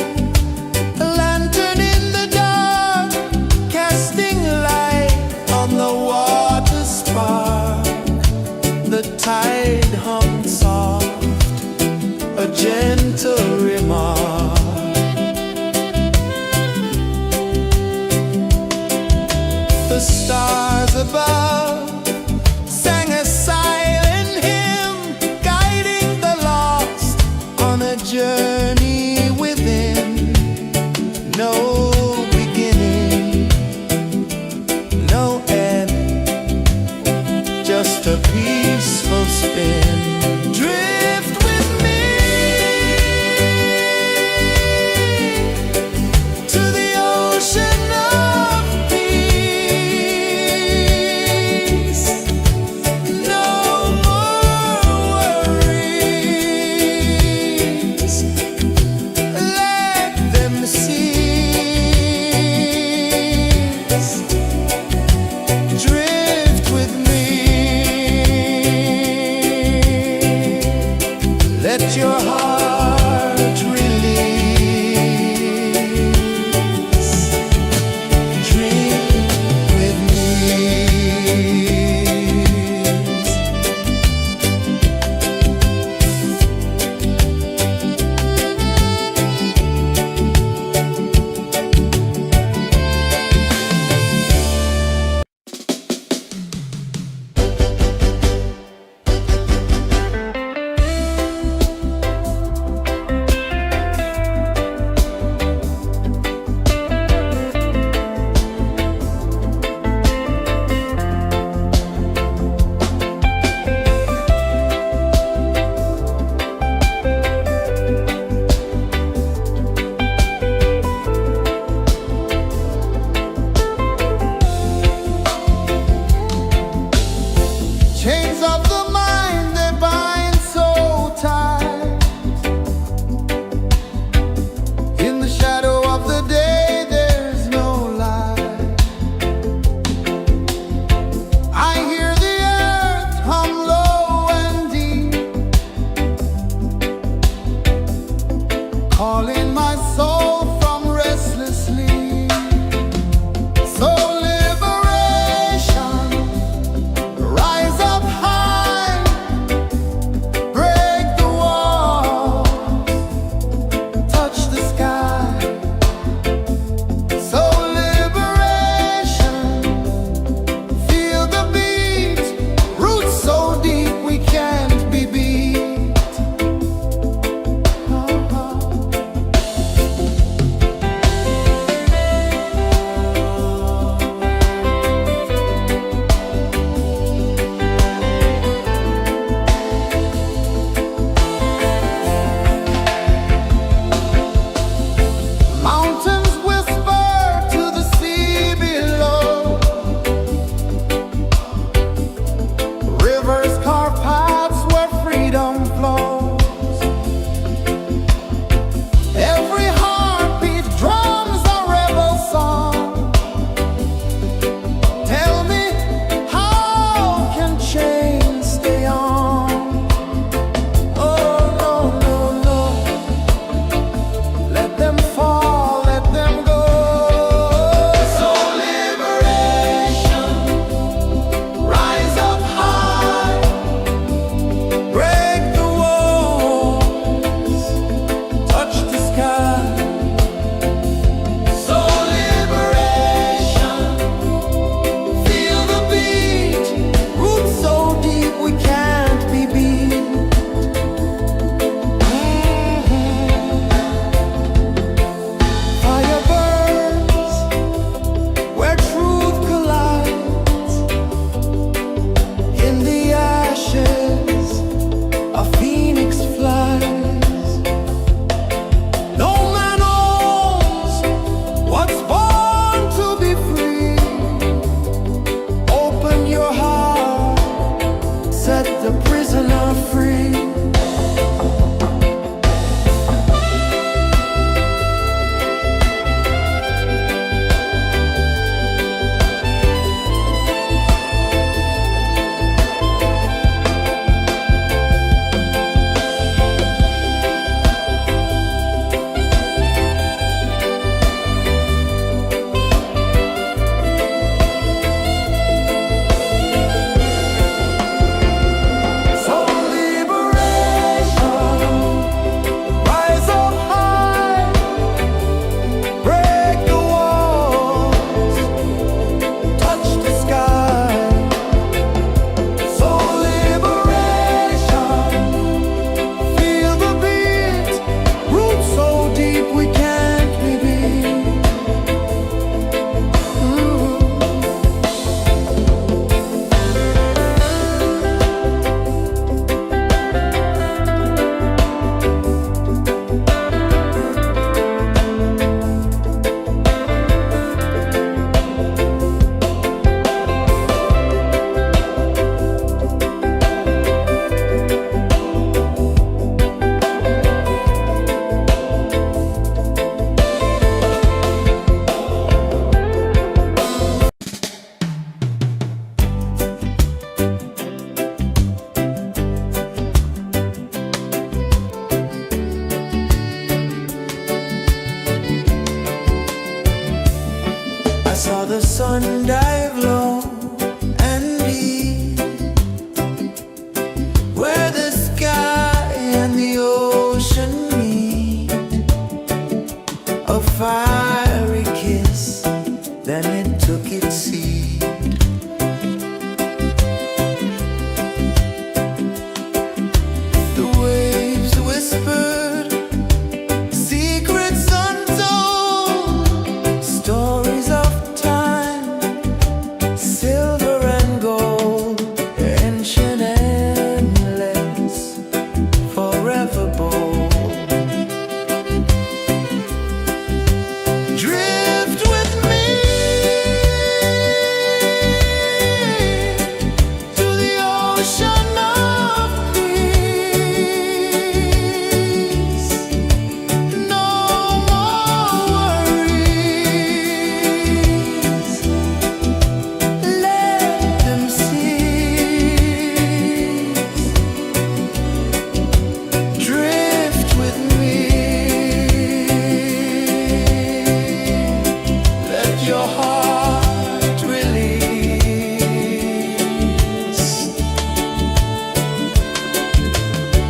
a lantern in the dark, casting light on the water spark. The tide hummed soft, a gentle remark. The stars above sang a silent hymn, guiding the lost on a journey within. No beginning, no end, just a peaceful spin. Drift with me.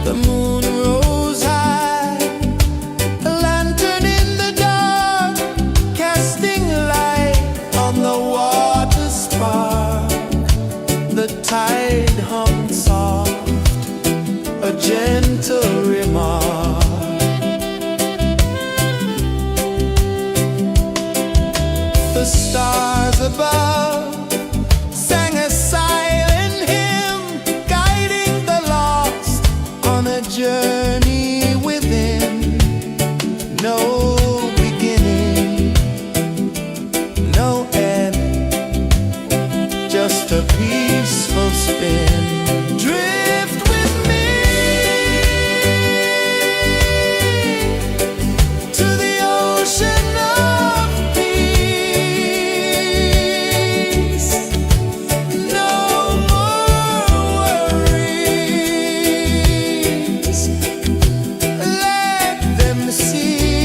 The moon rose high, a lantern in the dark, casting light on the water spark. The tide hummed soft, a gentle remark. The stars above sang a silent hymn, guiding the lost on a journey within. No beginning, no end, just a peaceful spin. Drift with me to the ocean of peace. No more worries, let them cease.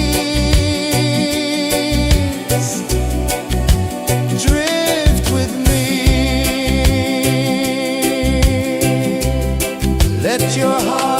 Drift with me, let your heart